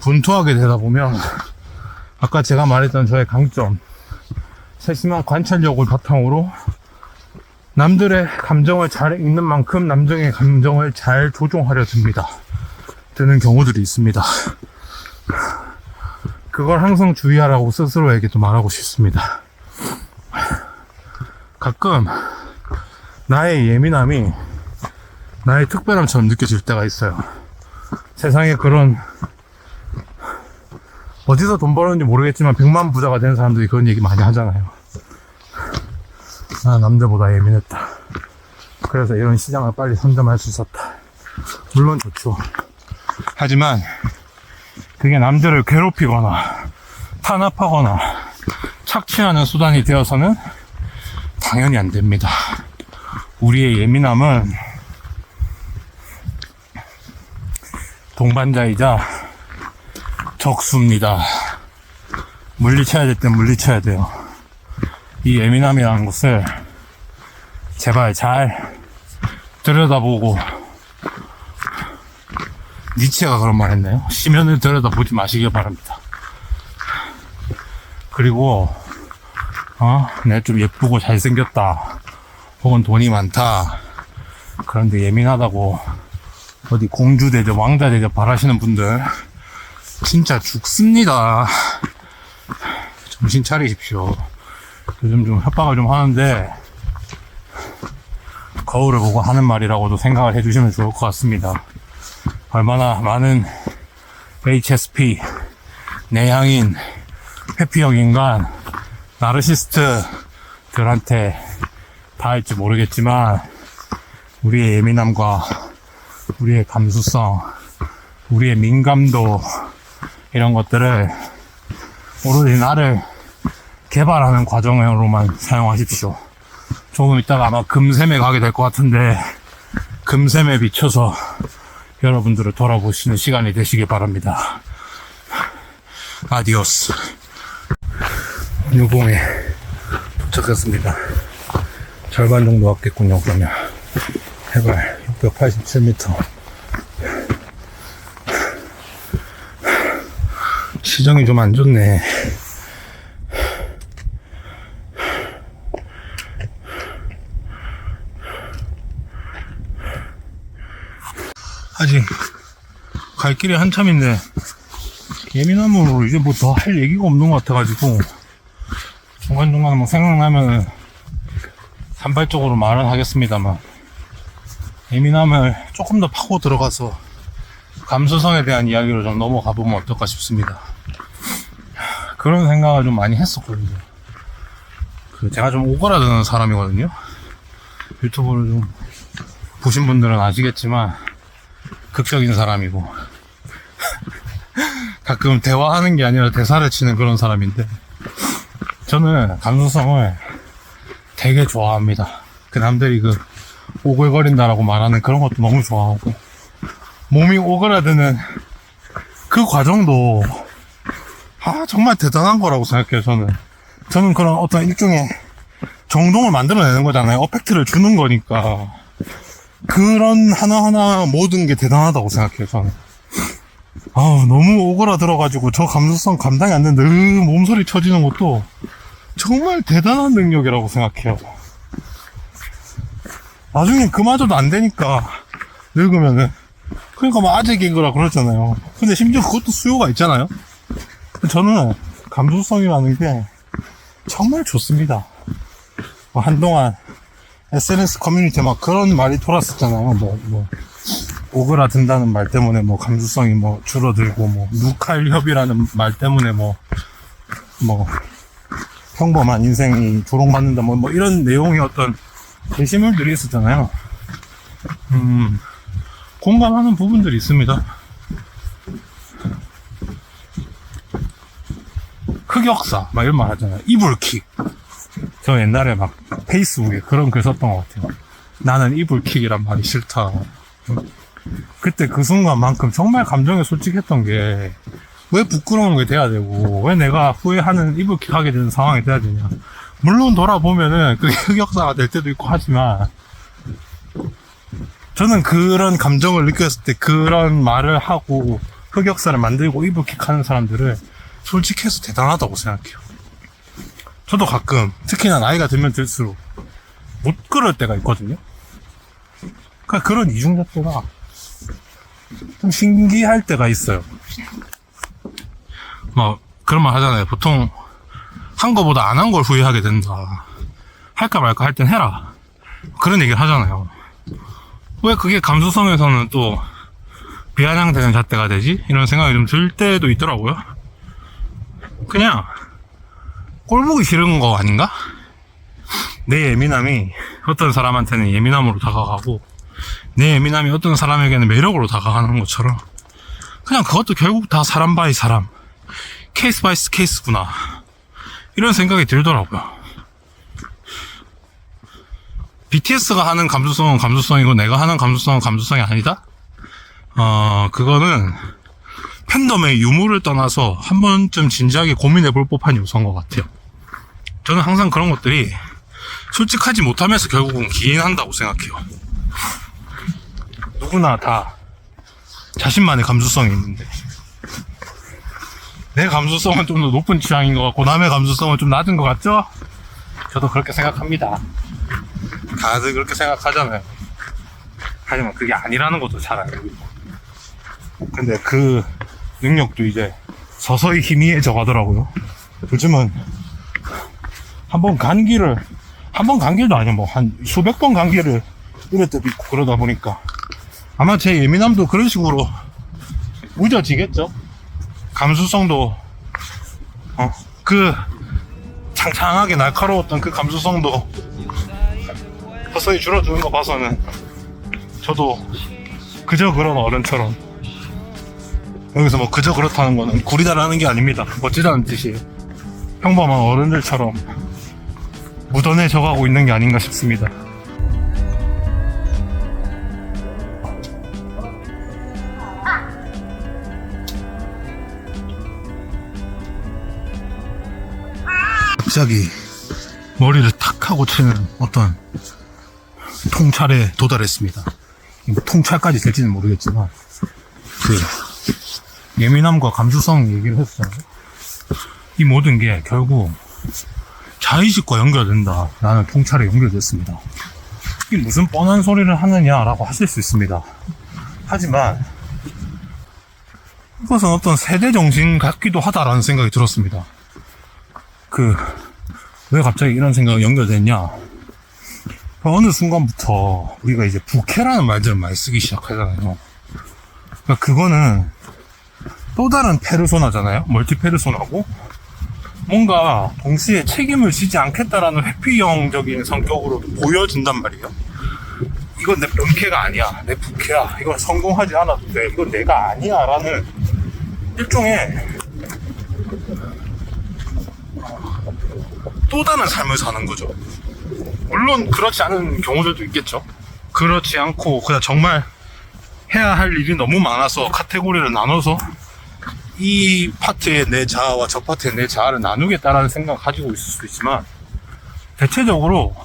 분투하게 되다 보면 아까 제가 말했던 저의 강점, 세심한 관찰력을 바탕으로 남들의 감정을 잘 읽는 만큼 남들의 감정을 잘 조종하려 드는 경우들이 있습니다. 그걸 항상 주의하라고 스스로에게도 말하고 싶습니다. 가끔 나의 예민함이 나의 특별함처럼 느껴질 때가 있어요. 세상에 그런 어디서 돈 벌었는지 모르겠지만 100만 부자가 된 사람들이 그런 얘기 많이 하잖아요. 나 남들보다 예민했다. 그래서 이런 시장을 빨리 선점할 수 있었다. 물론 좋죠. 하지만 그게 남들을 괴롭히거나 탄압하거나 착취하는 수단이 되어서는 당연히 안 됩니다. 우리의 예민함은 동반자이자 적수입니다. 물리쳐야 될 땐 물리쳐야 돼요. 이 예민함이라는 것을 제발 잘 들여다보고, 니체가 그런 말 했나요? 시면을 들여다보지 마시길 바랍니다. 그리고 내가 좀 예쁘고 잘생겼다. 혹은 돈이 많다. 그런데 예민하다고 어디 공주 대접, 왕자 대접 바라시는 분들 진짜 죽습니다. 정신 차리십시오. 요즘 좀 협박을 좀 하는데 거울을 보고 하는 말이라고도 생각을 해주시면 좋을 것 같습니다. 얼마나 많은 HSP, 내향인, 회피형 인간, 나르시스트들한테 닿을지 모르겠지만 우리의 예민함과 우리의 감수성, 우리의 민감도 이런 것들을 오로지 나를 개발하는 과정으로만 사용하십시오. 조금 있다가 아마 금샘에 가게 될 것 같은데 금샘에 비춰서 여러분들을 돌아보시는 시간이 되시길 바랍니다. 아디오스. 유봉에 도착했습니다. 절반 정도 왔겠군요. 그러면 해발 687m. 시정이 좀 안 좋네. 아직 갈 길이 한참인데 예민함으로 이제 뭐 더 할 얘기가 없는 것 같아가지고 중간중간 뭐 생각나면 산발적으로 말은 하겠습니다만 예민함을 조금 더 파고 들어가서 감수성에 대한 이야기로 좀 넘어가 보면 어떨까 싶습니다. 그런 생각을 좀 많이 했었거든요. 제가 좀 오그라드는 사람이거든요. 유튜브를 좀 보신 분들은 아시겠지만 극적인 사람이고 가끔 대화하는 게 아니라 대사를 치는 그런 사람인데 저는 감수성을 되게 좋아합니다. 그 남들이 그 오글거린다라고 말하는 그런 것도 너무 좋아하고 몸이 오그라드는 그 과정도 정말 대단한 거라고 생각해요. 저는 그런 어떤 일종의 정동을 만들어내는 거잖아요. 어펙트를 주는 거니까 그런 하나하나 모든 게 대단하다고 생각해요. 저는 너무 오그라들어가지고 저 감수성 감당이 안 되는데 몸소리 쳐지는 것도 정말 대단한 능력이라고 생각해요. 나중에 그마저도 안 되니까 늙으면은 그러니까 뭐 아재인 거라 그러잖아요. 근데 심지어 그것도 수요가 있잖아요. 저는 감수성이라는 게 정말 좋습니다. 한동안 SNS 커뮤니티에 막 그런 말이 돌았었잖아요. 오그라든다는 말 때문에 감수성이 줄어들고 누칼협이라는 말 때문에 평범한 인생이 조롱받는다 이런 내용의 어떤 게시물들이 있었잖아요. 공감하는 부분들이 있습니다. 흑역사 이런 말 하잖아요. 이불킥. 저 옛날에 페이스북에 그런 글 썼던 것 같아요. 나는 이불킥이란 말이 싫다. 그때 그 순간만큼 정말 감정에 솔직했던 게 왜 부끄러운 게 돼야 되고 왜 내가 후회하는 이불킥 하게 되는 상황이 돼야 되냐. 물론 돌아보면은 그게 흑역사가 될 때도 있고 하지만 저는 그런 감정을 느꼈을 때 그런 말을 하고 흑역사를 만들고 이불킥 하는 사람들을 솔직해서 대단하다고 생각해요. 저도 가끔 특히나 나이가 들면 들수록 못 그럴 때가 있거든요. 그러니까 그런 이중잣대가 좀 신기할 때가 있어요. 그런 말 하잖아요. 보통 한 거보다 안 한 걸 후회하게 된다. 할까 말까 할 땐 해라. 그런 얘기를 하잖아요. 왜 그게 감수성에서는 또 비아냥되는 잣대가 되지? 이런 생각이 좀 들 때도 있더라고요. 그냥 꼴보기 싫은 거 아닌가? 내 예민함이 어떤 사람한테는 예민함으로 다가가고 내 예민함이 어떤 사람에게는 매력으로 다가가는 것처럼 그냥 그것도 결국 다 사람 바이 사람, 케이스 바이 케이스구나 이런 생각이 들더라고요. BTS가 하는 감수성은 감수성이고 내가 하는 감수성은 감수성이 아니다? 그거는 팬덤의 유무를 떠나서 한 번쯤 진지하게 고민해 볼 법한 요소인 것 같아요. 저는 항상 그런 것들이 솔직하지 못하면서 결국은 기인한다고 생각해요. 누구나 다 자신만의 감수성이 있는데 내 감수성은 좀 더 높은 취향인 것 같고 남의 감수성은 좀 낮은 것 같죠? 저도 그렇게 생각합니다. 다들 그렇게 생각하잖아요. 하지만 그게 아니라는 것도 잘 알고 있고. 근데 그 능력도 이제 서서히 희미해져 가더라고요. 요즘은 한 번 간 길도 아니고 뭐 한 수백 번 간 길을 이럴 때도 있고 그러다 보니까 아마 제 예민함도 그런 식으로 무뎌지겠죠. 감수성도 그 창창하게 날카로웠던 그 감수성도 서서히 줄어드는 거 봐서는 저도 그저 그런 어른처럼, 여기서 뭐 그저 그렇다는 거는 구리다라는 게 아닙니다. 멋지다는 뜻이에요. 평범한 어른들처럼 묻어내져 가고 있는 게 아닌가 싶습니다. 갑자기 머리를 탁 하고 치는 어떤 통찰에 도달했습니다. 뭐 통찰까지 될지는 모르겠지만 그 예민함과 감수성 얘기를 했었잖아요. 이 모든 게 결국 자의식과 연결된다 라는 통찰에 연결됐습니다. 이게 무슨 뻔한 소리를 하느냐라고 하실 수 있습니다. 하지만 이것은 어떤 세대 정신 같기도 하다라는 생각이 들었습니다. 왜 갑자기 이런 생각이 연결됐냐? 어느 순간부터 우리가 이제 부캐라는 말들을 많이 쓰기 시작하잖아요. 그러니까 그거는 또 다른 페르소나잖아요. 멀티 페르소나고, 뭔가 동시에 책임을 지지 않겠다라는 회피형적인 성격으로 보여진단 말이에요. 이건 내 명캐가 아니야, 내 부캐야, 이건 성공하지 않아도 돼, 이건 내가 아니야 라는 일종의 또 다른 삶을 사는 거죠. 물론 그렇지 않은 경우들도 있겠죠. 그렇지 않고 그냥 정말 해야 할 일이 너무 많아서 카테고리를 나눠서 이 파트에 내 자아와 저 파트에 내 자아를 나누겠다라는 생각을 가지고 있을 수도 있지만, 대체적으로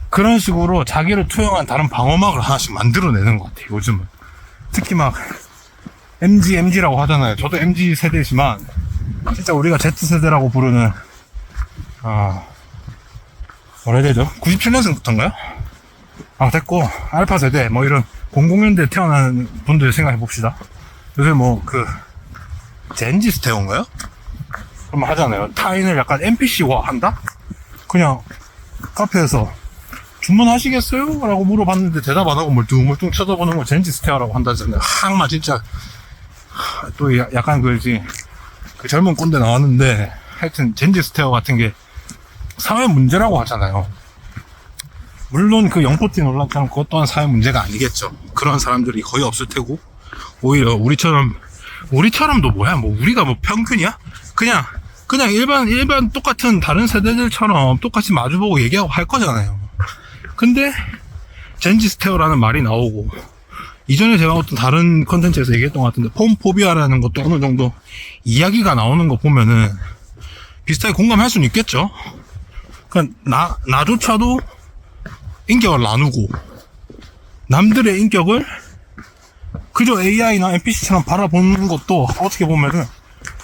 그런 식으로 자기를 투영한 다른 방어막을 하나씩 만들어내는 것 같아요, 요즘은. 특히 막 MG라고 하잖아요. 저도 MG 세대지만 진짜 우리가 Z세대라고 부르는 뭐라 해야 되죠? 97년생부터인가요? 됐고, 알파 세대, 뭐 이런 00년대 태어난 분들 생각해 봅시다. 요새 뭐 젠지 스테어인가요? 그럼 하잖아요. 타인을 약간 NPC화 한다? 그냥 카페에서 주문하시겠어요? 라고 물어봤는데 대답 안 하고 멀뚱멀뚱 쳐다보는 걸 젠지 스테어라고 한다잖아요. 항마 진짜 또 약간 그 젊은 꼰대 나왔는데, 하여튼 젠지 스테어 같은 게 사회 문제라고 하잖아요. 물론 그 영포티 논란처럼 그것 또한 사회 문제가 아니겠죠. 그런 사람들이 거의 없을 테고, 오히려 우리처럼도 뭐야, 뭐 우리가 뭐 평균이야? 그냥 일반 똑같은 다른 세대들처럼 똑같이 마주보고 얘기하고 할 거잖아요. 근데 젠지 스테어라는 말이 나오고, 이전에 제가 어떤 다른 컨텐츠에서 얘기했던 것 같은데 폼포비아라는 것도 어느 정도 이야기가 나오는 거 보면은 비슷하게 공감할 수는 있겠죠. 그러니까 나조차도 인격을 나누고 남들의 인격을 그저 AI나 NPC처럼 바라보는 것도 어떻게 보면은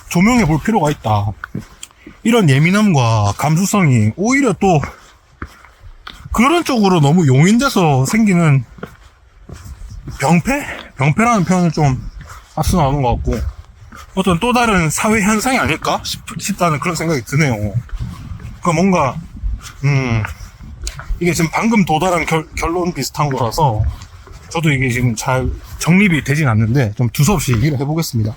조명해 볼 필요가 있다. 이런 예민함과 감수성이 오히려 또 그런 쪽으로 너무 용인돼서 생기는 병폐라는 표현을 좀 앞서 나오는 것 같고, 어떤 또 다른 사회 현상이 아닐까 싶다는 그런 생각이 드네요. 그러니까 뭔가 이게 지금 방금 도달한 결론 비슷한 거라서 저도 이게 지금 잘 정립이 되진 않는데 좀 두서없이 얘기를 해보겠습니다.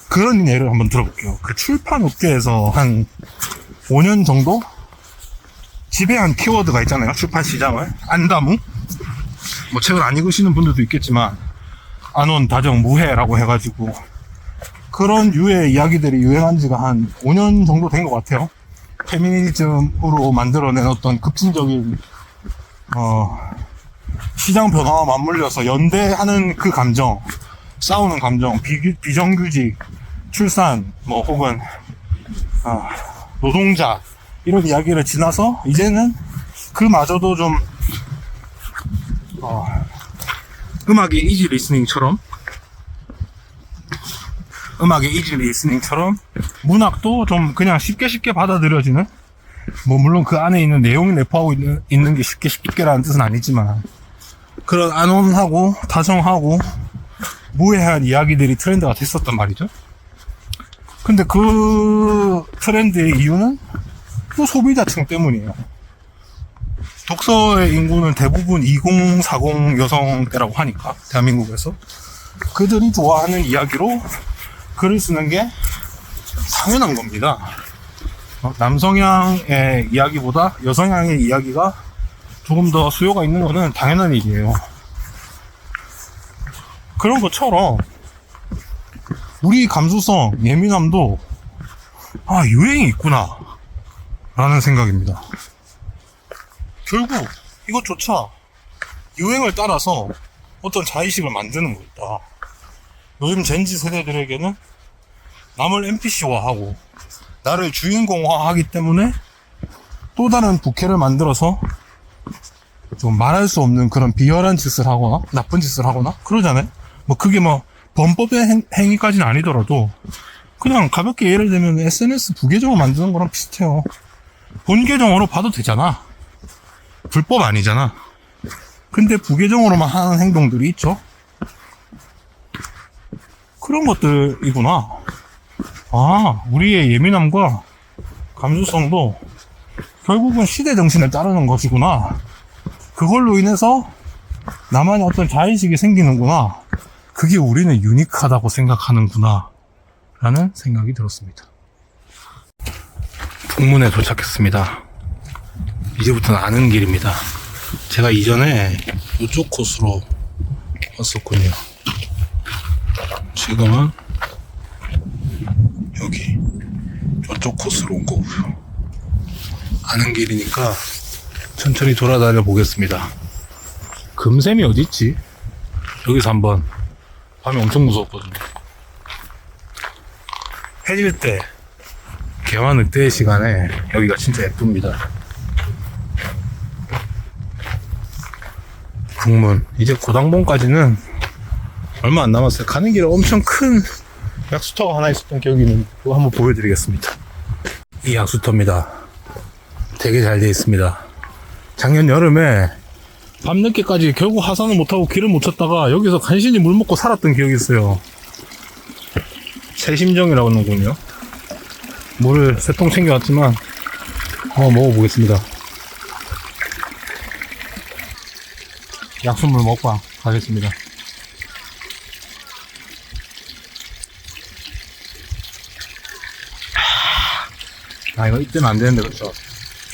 그런 예를 한번 들어볼게요. 그 출판 업계에서 한 5년 정도 지배한 키워드가 있잖아요. 출판 시장을. 안다무? 뭐 책을 안 읽으시는 분들도 있겠지만, 안온, 다정, 무해라고 해가지고 그런 유의 이야기들이 유행한 지가 한 5년 정도 된 것 같아요. 페미니즘으로 만들어낸 어떤 급진적인 시장 변화와 맞물려서 연대하는 그 감정, 싸우는 감정, 비정규직, 출산, 뭐 혹은 노동자, 이런 이야기를 지나서 이제는 그마저도 좀 음악의 이지 리스닝처럼 음악의 이지 리스닝처럼 문학도 좀 그냥 쉽게 받아들여지는, 뭐 물론 그 안에 있는 내용이 내포하고 있는 게 쉽게라는 뜻은 아니지만 그런 안온하고 다정하고 무해한 이야기들이 트렌드가 됐었단 말이죠. 근데 그 트렌드의 이유는 또 소비자층 때문이에요. 독서의 인구는 대부분 2040 여성대라고 하니까, 대한민국에서 그들이 좋아하는 이야기로 글을 쓰는 게 당연한 겁니다. 남성향의 이야기보다 여성향의 이야기가 조금 더 수요가 있는 거는 당연한 일이에요. 그런 것처럼 우리 감수성, 예민함도 유행이 있구나 라는 생각입니다. 결국 이것조차 유행을 따라서 어떤 자의식을 만드는 거다. 요즘 젠지 세대들에게는 남을 NPC화하고 나를 주인공화하기 때문에 또 다른 부캐를 만들어서 좀 말할 수 없는 그런 비열한 짓을 하거나 나쁜 짓을 하거나 그러잖아요. 뭐 그게 뭐 범법의 행위까지는 아니더라도 그냥 가볍게 예를 들면 SNS 부계정을 만드는 거랑 비슷해요. 본 계정으로 봐도 되잖아. 불법 아니잖아. 근데 부계정으로만 하는 행동들이 있죠. 그런 것들이구나. 우리의 예민함과 감수성도 결국은 시대 정신을 따르는 것이구나. 그걸로 인해서 나만의 어떤 자의식이 생기는구나. 그게 우리는 유니크하다고 생각하는구나 라는 생각이 들었습니다. 북문에 도착했습니다. 이제부터는 아는 길입니다. 제가 이전에 이쪽 코스로 왔었군요. 지금은 여기 저쪽 코스로 온 거고요. 아는 길이니까 천천히 돌아다녀 보겠습니다. 금샘이 어디 있지? 여기서 한번, 밤이 엄청 무섭거든요. 해질 때, 개화 늑대의 시간에 여기가 진짜 예쁩니다. 북문, 이제 고당봉까지는 얼마 안 남았어요. 가는 길에 엄청 큰 약수터가 하나 있었던 기억이 있는데 그거 한번 보여드리겠습니다. 이 약수터입니다. 되게 잘 되어 있습니다. 작년 여름에 밤늦게까지 결국 하산을 못하고 길을 못 찾다가 여기서 간신히 물 먹고 살았던 기억이 있어요. 새심정이라고 하는군요. 물을 3통 챙겨왔지만 먹어보겠습니다. 약수물 먹방 가겠습니다. 이거 이때는 안 되는데, 그렇죠?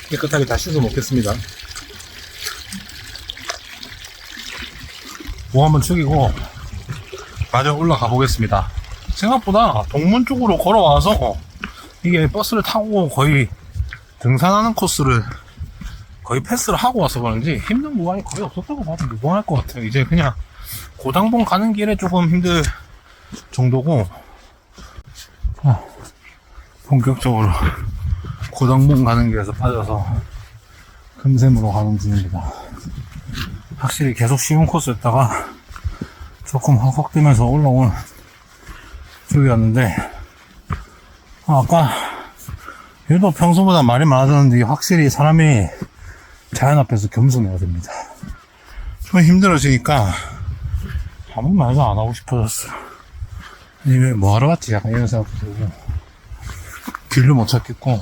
깨끗하게 다 씻어 먹겠습니다. 뭐 한번 죽이고 마저 올라가 보겠습니다. 생각보다 동문 쪽으로 걸어와서 이게 버스를 타고 거의 등산하는 코스를 거의 패스를 하고 와서 그런지 힘든 구간이 거의 없었다고 봐도 무방할 것 같아요. 이제 그냥 고당봉 가는 길에 조금 힘들 정도고, 본격적으로 고당봉 가는 길에서 빠져서 금샘으로 가는 중입니다. 확실히 계속 쉬운 코스였다가 조금 헉헉대면서 올라온 쪽이었는데, 아까 유독 평소보다 말이 많아졌는데 확실히 사람이 자연 앞에서 겸손해야 됩니다. 좀 힘들어지니까 아무 말도 안 하고 싶어졌어요. 왜 뭐 하러 왔지? 약간 이런 생각도 들고, 길도 못 찾겠고.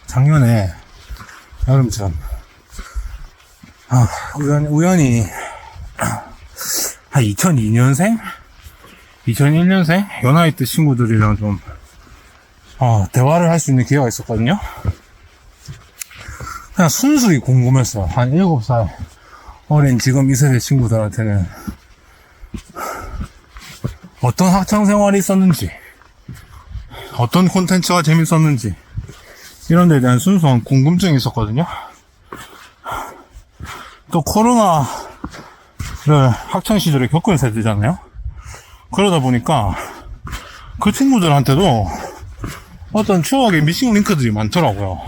작년에 여름쯤 우연히 한 2002년생? 2001년생? 연하이 때 친구들이랑 좀 대화를 할 수 있는 기회가 있었거든요. 그냥 순수히 궁금했어. 한 7살 어린 지금 이 세대 친구들한테는 어떤 학창생활이 있었는지, 어떤 콘텐츠가 재밌었는지 이런 데에 대한 순수한 궁금증이 있었거든요. 또 코로나를 학창시절에 겪은 세대잖아요. 그러다 보니까 그 친구들한테도 어떤 추억의 미싱 링크들이 많더라고요.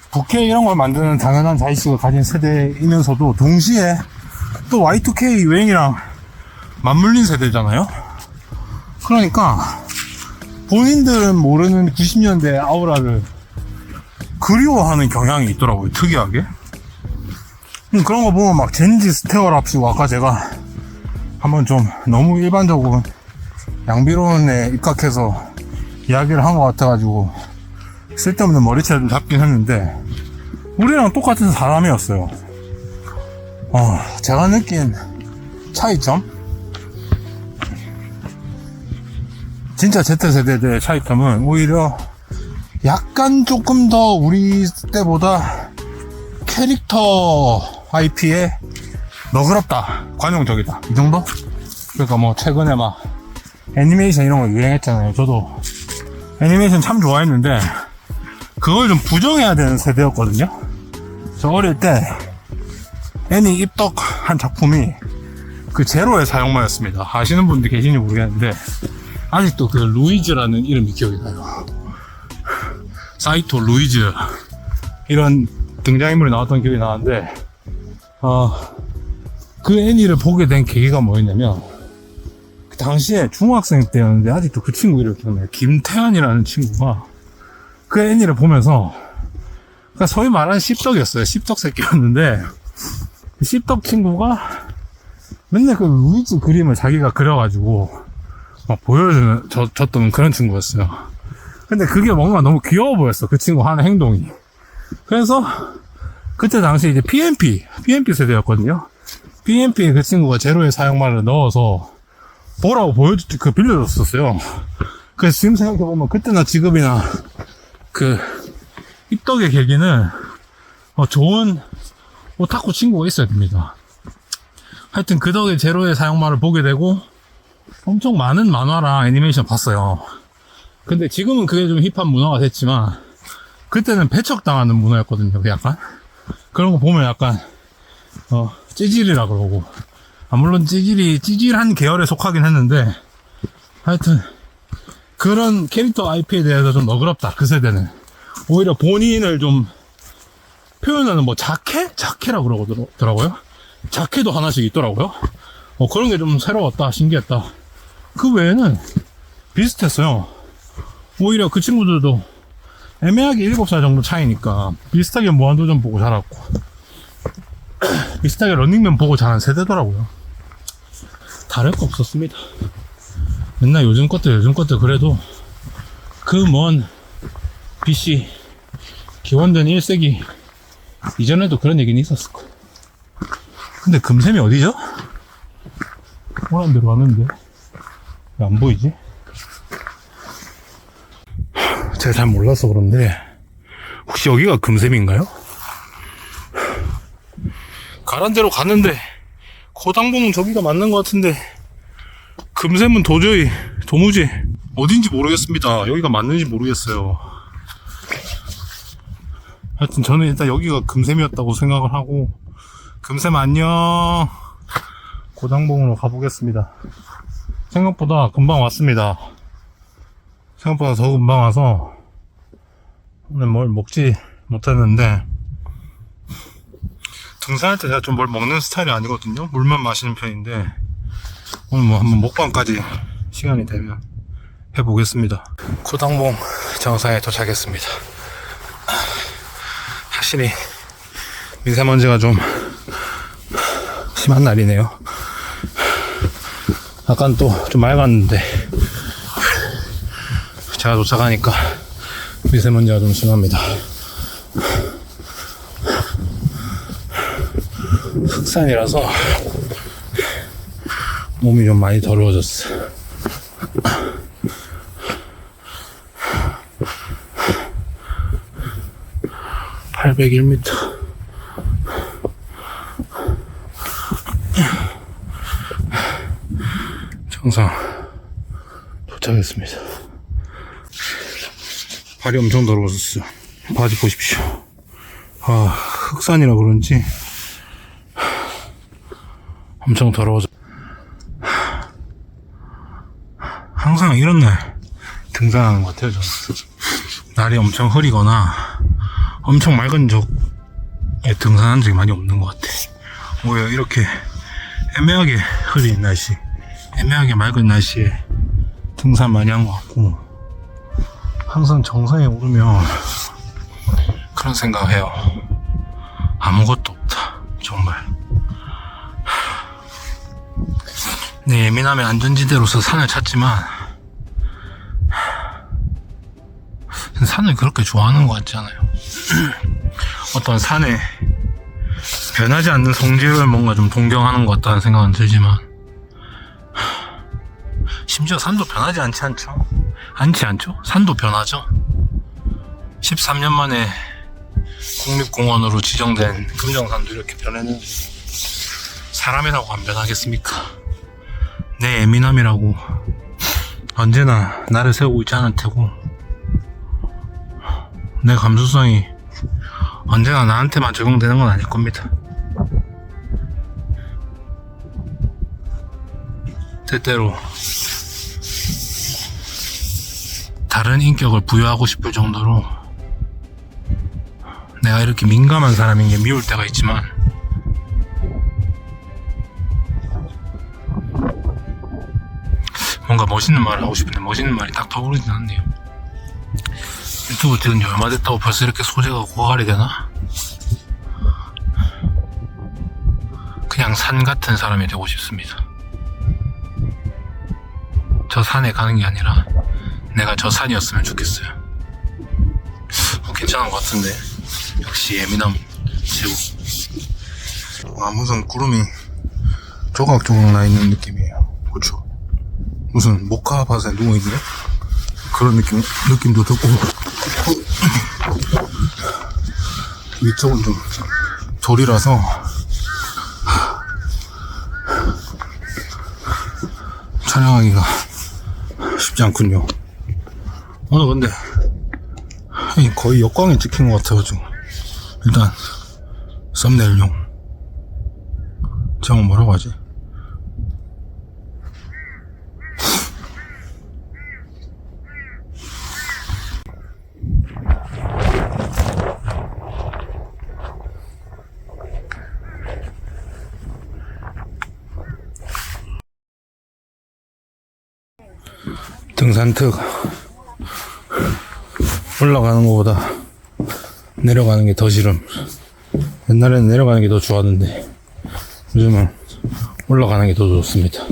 부캐 이런 걸 만드는 당연한 자의식을 가진 세대이면서도 동시에 또 Y2K 유행이랑 맞물린 세대잖아요. 그러니까 본인들은 모르는 90년대 아우라를 그리워하는 경향이 있더라고요, 특이하게. 그런 거 보면 막 젠지 스테어랍시고, 아까 제가 한번 좀 너무 일반적으로 양비론에 입각해서 이야기를 한 것 같아가지고 쓸데없는 머리채를 잡긴 했는데, 우리랑 똑같은 사람이었어요. 제가 느낀 차이점? 진짜 Z세대들의 차이점은 오히려 약간 조금 더 우리 때보다 캐릭터 IP에 너그럽다, 관용적이다, 이 정도? 그러니까 뭐 최근에 막 애니메이션 이런 거 유행했잖아요. 저도 애니메이션 참 좋아했는데 그걸 좀 부정해야 되는 세대였거든요. 저 어릴 때 애니 입덕한 작품이 그 제로의 사용마였습니다. 아시는 분들 계신지 모르겠는데 아직도 그 루이즈라는 이름이 기억이 나요. 사이토, 루이즈 이런 등장인물이 나왔던 기억이 나는데, 그 애니를 보게 된 계기가 뭐였냐면, 그 당시에 중학생 때였는데 아직도 그 친구 이름이 기억나요. 김태환이라는 친구가 그 애니를 보면서, 그러니까 소위 말하는 씹덕이었어요. 씹덕 새끼였는데, 그 씹덕 친구가 맨날 그 루이즈 그림을 자기가 그려가지고 막 보여줬던 그런 친구였어요. 근데 그게 뭔가 너무 귀여워 보였어, 그 친구 하는 행동이. 그래서 그때 당시 이제 PMP 세대였거든요. PMP에 그 친구가 제로의 사용말을 넣어서 보라고 빌려줬었어요. 그래서 지금 생각해보면 그때나 지금이나 그 입덕의 계기는 좋은 오타쿠 친구가 있어야 됩니다. 하여튼 그 덕에 제로의 사용말을 보게 되고 엄청 많은 만화랑 애니메이션 봤어요. 근데 지금은 그게 좀 힙한 문화가 됐지만 그때는 배척당하는 문화였거든요. 약간 그런 거 보면 약간 찌질이라 그러고, 물론 찌질한 계열에 속하긴 했는데 하여튼 그런 캐릭터 IP에 대해서 좀 너그럽다, 그 세대는. 오히려 본인을 좀 표현하는 뭐 자케라고 그러더라고요. 자케도 하나씩 있더라고요. 그런 게 좀 새로웠다, 신기했다. 그 외에는 비슷했어요. 오히려 그 친구들도 애매하게 7살 정도 차이니까 비슷하게 무한도전 보고 자랐고 비슷하게 런닝맨 보고 자란 세대더라고요. 다를 거 없었습니다. 맨날 요즘 것들 그래도 그 먼 BC 기원전 1세기 이전에도 그런 얘기는 있었을 거예요. 근데 금샘이 어디죠? 오란 데로 왔는데 왜 안 보이지? 제가 잘 몰라서 그런데 혹시 여기가 금샘인가요? 가란 데로 갔는데 고당봉은 저기가 맞는 것 같은데 금샘은 도무지 어딘지 모르겠습니다. 여기가 맞는지 모르겠어요. 하여튼 저는 일단 여기가 금샘이었다고 생각을 하고, 금샘 안녕, 고당봉으로 가보겠습니다. 생각보다 금방 왔습니다. 생각보다 더 금방 와서 오늘 뭘 먹지 못했는데, 등산할 때 제가 좀 뭘 먹는 스타일이 아니거든요. 물만 마시는 편인데 오늘 뭐 한번 먹방까지 시간이 되면 해보겠습니다. 고당봉 정상에 도착했습니다. 확실히 미세먼지가 좀 심한 날이네요. 아까는 또 좀 맑았는데 제가 도착하니까 미세먼지가 좀 심합니다. 흑산이라서 몸이 좀 많이 더러워졌어. (801m) 정상 도착했습니다. 발이 엄청 더러워졌어요. 바지 보십시오. 흑산이라 그런지 엄청 더러워져. 항상 이런 날 등산하는 것 같아요, 저는. 날이 엄청 흐리거나 엄청 맑은 적에 등산한 적이 많이 없는 것 같아. 오히려 이렇게 애매하게 흐린 날씨, 애매하게 맑은 날씨에 등산 많이 한 것 같고, 항상 정상에 오르면 그런 생각해요. 아무것도 없다, 정말. 네, 예민함의 안전지대로서 산을 찾지만 산을 그렇게 좋아하는 것 같지 않아요. 어떤 산에 변하지 않는 성질을 뭔가 좀 동경하는 것 같다는 생각은 들지만, 심지어 산도 변하지 않죠? 산도 변하죠. 13년 만에 국립공원으로 지정된 금정산도 이렇게 변했는데 사람이라고 안 변하겠습니까? 내 예민함이라고 언제나 나를 세우고 있지 않을 테고, 내 감수성이 언제나 나한테만 적용되는 건 아닐 겁니다. 때때로 다른 인격을 부여하고 싶을 정도로 내가 이렇게 민감한 사람인 게 미울 때가 있지만, 뭔가 멋있는 말을 하고 싶은데 멋있는 말이 딱 떠오르진 않네요. 유튜브 찍은 지 얼마 됐다고 벌써 이렇게 소재가 고갈이 되나? 그냥 산 같은 사람이 되고 싶습니다. 저 산에 가는 게 아니라 내가 저 산이었으면 좋겠어요. 괜찮은 것 같은데. 역시 예민함 최고. 무슨 구름이 조각조각 나 있는 느낌이에요. 그렇죠? 무슨 모카밭에 누워있네? 그런 느낌도 들고, 위쪽은 좀 돌이라서 촬영하기가 쉽지 않군요. 오늘 근데 거의 역광에 찍힌 것 같아가지고 일단 썸네일용 제목 뭐라고 하지? 등산특 올라가는 것보다 내려가는 게 더 싫음. 옛날에는 내려가는 게 더 좋았는데 요즘은 올라가는 게 더 좋습니다.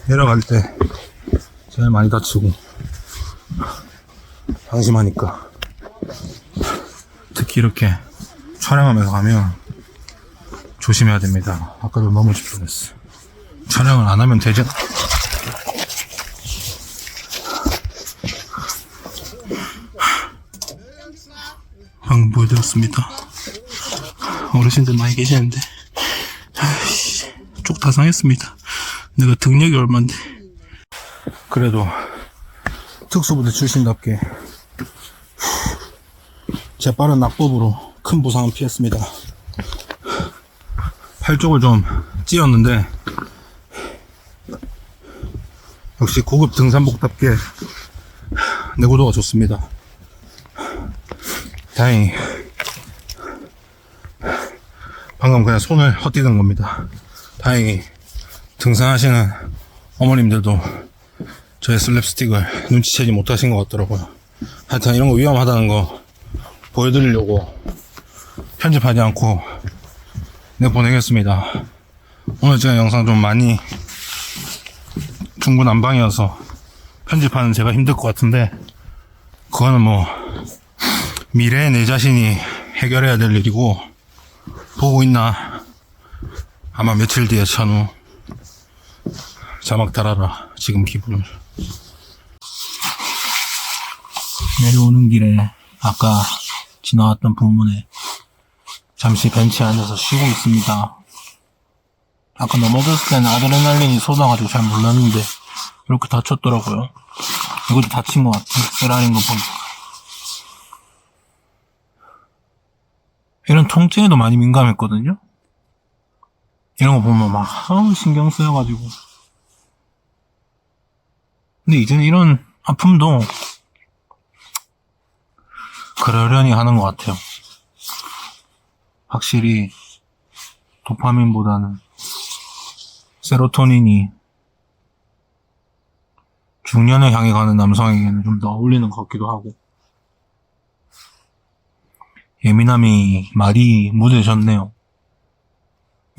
내려갈 때 제일 많이 다치고 방심하니까, 특히 이렇게 촬영하면서 가면 조심해야 됩니다. 아까도 넘어질 뻔했어. 촬영을 안 하면 되잖아. 방금 보여드렸습니다. 어르신들 많이 계시는데 쪽 다 상했습니다. 내가 등력이 얼만데. 그래도 특수부대 출신답게 제 빠른 낙법으로 큰 부상은 피했습니다. 팔 쪽을 좀 찧었는데 역시 고급 등산복답게 내구도가 좋습니다. 다행히 방금 그냥 손을 헛디딘 겁니다. 다행히 등산하시는 어머님들도 저의 슬랩스틱을 눈치채지 못하신 것 같더라고요. 하여튼 이런 거 위험하다는 거 보여드리려고 편집하지 않고 내보내겠습니다. 오늘 제가 영상 좀 많이 중구난방이어서 편집하는 제가 힘들 것 같은데, 그거는 뭐 미래의 내 자신이 해결해야 될 일이고, 보고 있나? 아마 며칠 뒤에 찬우 자막 달아라. 지금 기분을. 내려오는 길에 아까 지나왔던 부문에 잠시 벤치에 앉아서 쉬고 있습니다. 아까 넘어졌을 때는 아드레날린이 쏟아가지고 잘 몰랐는데 이렇게 다쳤더라고요. 이것도 다친 것 같아. 쓰라린 거 보니까. 이런 통증에도 많이 민감했거든요. 이런 거 보면 막 신경 쓰여가지고. 근데 이제는 이런 아픔도 그러려니 하는 것 같아요. 확실히 도파민보다는 세로토닌이 중년을 향해 가는 남성에게는 좀 더 어울리는 것 같기도 하고. 예민함이 많이 묻으셨네요.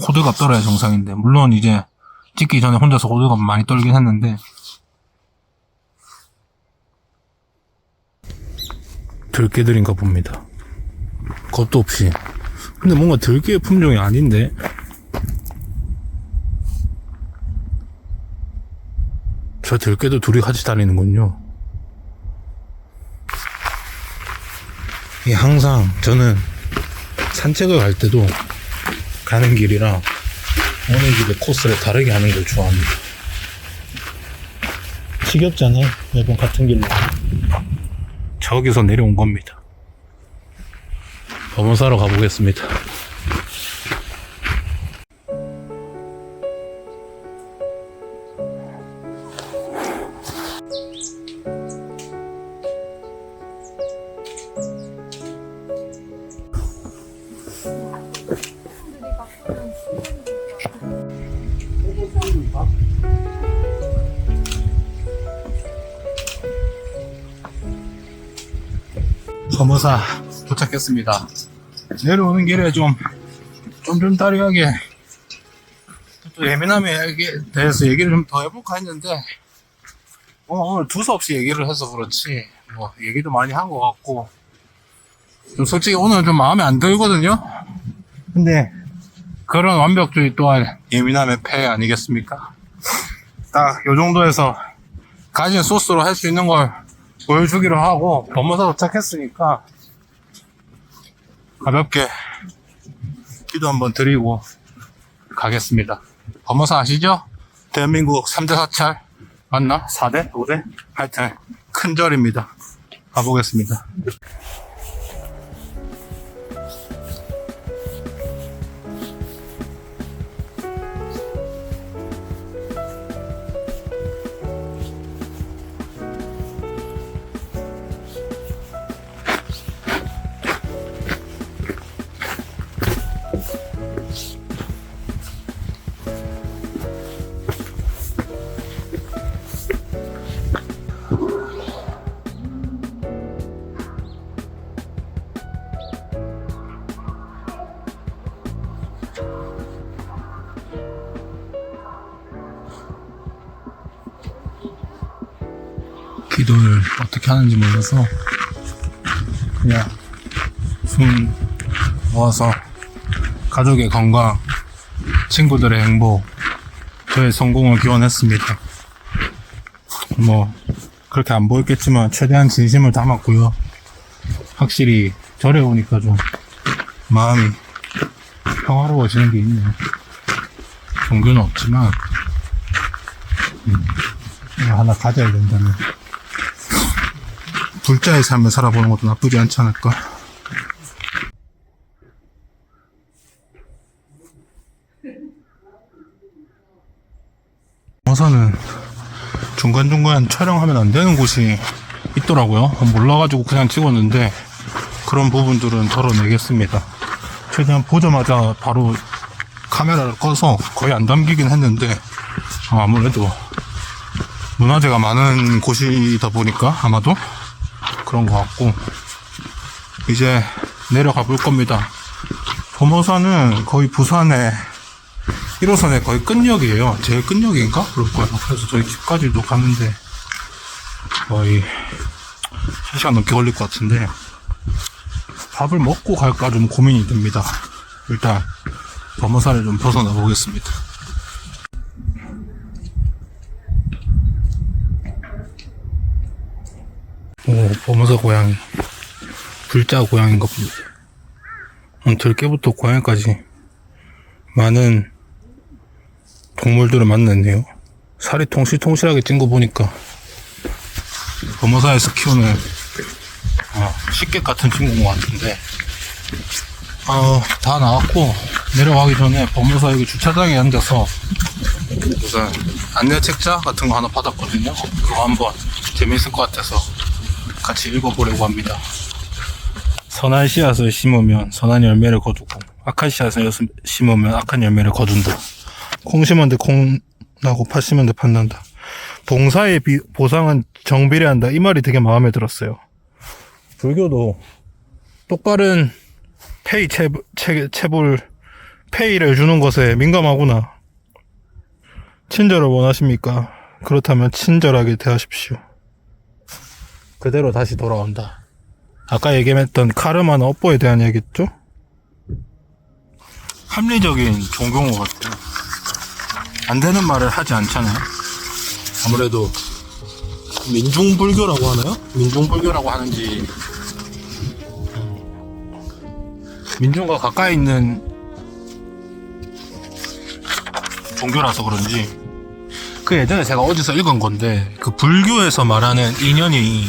호들갑 떨어야 정상인데, 물론 이제 찍기 전에 혼자서 호들갑 많이 떨긴 했는데, 들깨들인가 봅니다. 겁도 없이. 근데 뭔가 들깨의 품종이 아닌데? 저 들깨도 둘이 같이 다니는군요. 항상 저는 산책을 갈 때도 가는 길이랑 오는 길의 코스를 다르게 하는 걸 좋아합니다. 지겹잖아요. 매번 같은 길로. 저기서 내려온 겁니다. 범어 사러 가보겠습니다. 범어사 도착했습니다. 내려오는 길에 좀 따리하게 또 예민함에 대해서 얘기를 좀 더 해볼까 했는데 오늘 두서없이 얘기를 해서 그렇지 뭐 얘기도 많이 한 것 같고 좀 솔직히 오늘 좀 마음에 안 들거든요. 근데 그런 완벽주의 또한 예민함의 폐 아니겠습니까? 딱 요 정도에서 가진 소스로 할 수 있는 걸 보여주기로 하고 범어사 도착했으니까 가볍게 기도 한번 드리고 가겠습니다. 범어사 아시죠? 대한민국 3대 사찰 맞나? 4대? 5대? 하여튼 큰 절입니다. 가보겠습니다. 기도를 어떻게 하는지 몰라서 그냥 숨 모아서 가족의 건강, 친구들의 행복, 저의 성공을 기원했습니다. 뭐 그렇게 안 보였겠지만 최대한 진심을 담았고요. 확실히 절에 오니까 좀 마음이 평화로워지는 게 있네요. 종교는 없지만 이거 하나 가져야 된다면 불자의 삶을 살아보는 것도 나쁘지 않지 않을까. 우선은 중간중간 촬영하면 안 되는 곳이 있더라고요. 몰라가지고 그냥 찍었는데 그런 부분들은 덜어내겠습니다. 최대한 보자마자 바로 카메라를 꺼서 거의 안 담기긴 했는데 아무래도 문화재가 많은 곳이다 보니까 아마도 그런 것 같고 이제 내려가 볼 겁니다. 범어사는 거의 부산의 1호선의 거의 끝역이에요. 제일 끝역인가? 그럴 거예요. 그래서 저희 집까지도 가는데 거의 3시간 넘게 걸릴 것 같은데 밥을 먹고 갈까 좀 고민이 됩니다. 일단 범어사를 좀 벗어나 보겠습니다. 오, 범어사 고양이. 불자 고양이인가 봅니다. 들깨부터 고양이까지 많은 동물들을 만났네요. 살이 통실통실하게 찐 거 보니까 범어사에서 키우는 식객 같은 친구인 것 같은데 다 나왔고 내려가기 전에 범어사 여기 주차장에 앉아서 우선 안내 책자 같은 거 하나 받았거든요. 그거 한번 재밌을 것 같아서 같이 읽어보려고 합니다. 선한 씨앗을 심으면 선한 열매를 거두고 악한 씨앗을 심으면 악한 열매를 거둔다. 콩 심은 데 콩 나고 팥 심은 데 팥 난다. 봉사의 보상은 정비례한다. 이 말이 되게 마음에 들었어요. 불교도 똑바른 페이 체불 페이를 주는 것에 민감하구나. 친절을 원하십니까? 그렇다면 친절하게 대하십시오. 그대로 다시 돌아온다. 아까 얘기했던 카르마나 업보에 대한 얘기겠죠? 합리적인 종교인 것 같아요. 안 되는 말을 하지 않잖아요. 아무래도 민중불교라고 하나요? 민중불교라고 하는지 민중과 가까이 있는 종교라서 그런지 그 예전에 제가 어디서 읽은 건데 그 불교에서 말하는 인연이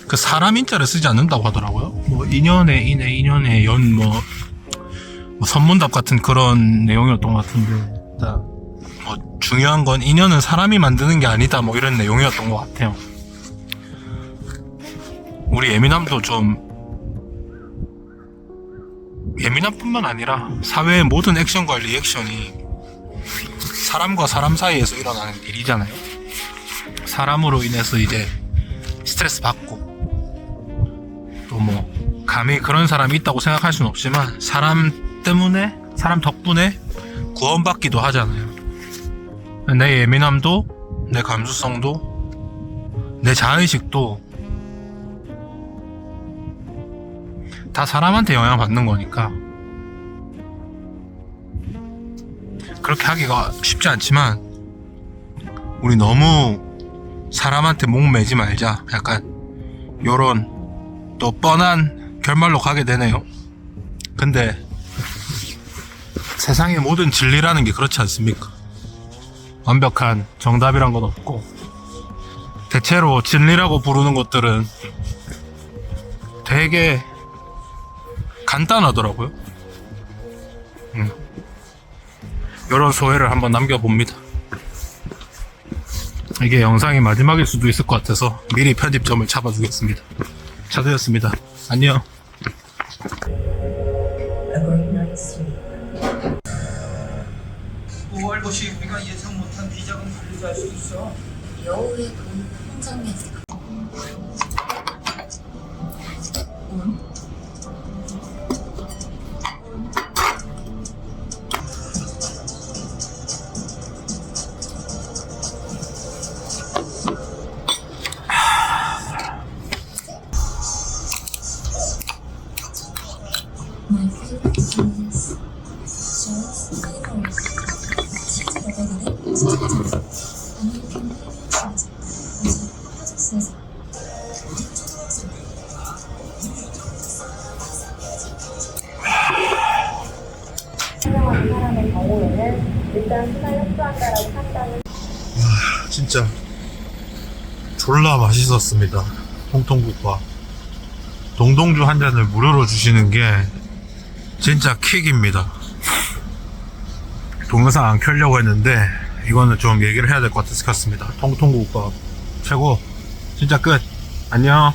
그 사람 인자를 쓰지 않는다고 하더라고요. 뭐 인연의 인에 인연의 연 뭐 선문답 같은 그런 내용이었던 것 같은데 뭐 중요한 건 인연은 사람이 만드는 게 아니다 뭐 이런 내용이었던 것 같아요. 우리 예민함도 좀 예민함뿐만 아니라 사회의 모든 액션과 리액션이 사람과 사람 사이에서 일어나는 일이잖아요. 사람으로 인해서 이제 스트레스 받고 또 뭐 감히 그런 사람이 있다고 생각할 수는 없지만 사람 때문에 사람 덕분에 구원받기도 하잖아요. 내 예민함도 내 감수성도 내 자의식도 다 사람한테 영향받는 거니까 그렇게 하기가 쉽지 않지만 우리 너무 사람한테 목매지 말자 약간 요런 또 뻔한 결말로 가게 되네요. 근데 세상의 모든 진리라는 게 그렇지 않습니까? 완벽한 정답이란 건 없고 대체로 진리라고 부르는 것들은 되게 간단하더라고요. 이런 소회를 한번 남겨봅니다. 이게 영상이 마지막일 수도 있을 것 같아서 미리 편집점을 잡아주겠습니다. 차도였습니다. 안녕. 월고시 우리가 예상 못한 비자금 관리할 수 있어. 여우의 돈 통장에서 My favorite is just flavors. 치즈 버거는 치즈가 아메리칸 프리미엄 치즈 프로젝스에서 사용하는 사람의 경우에는 일단 수사에 협조한다라고 판단을 진짜 졸라 맛있었습니다. 통통국밥. 동동주 한 잔을 무료로 주시는 게 진짜 킥입니다. 동영상 안 켜려고 했는데 이거는 좀 얘기를 해야 될 것 같아서 켰습니다. 통통국밥 최고. 진짜 끝. 안녕.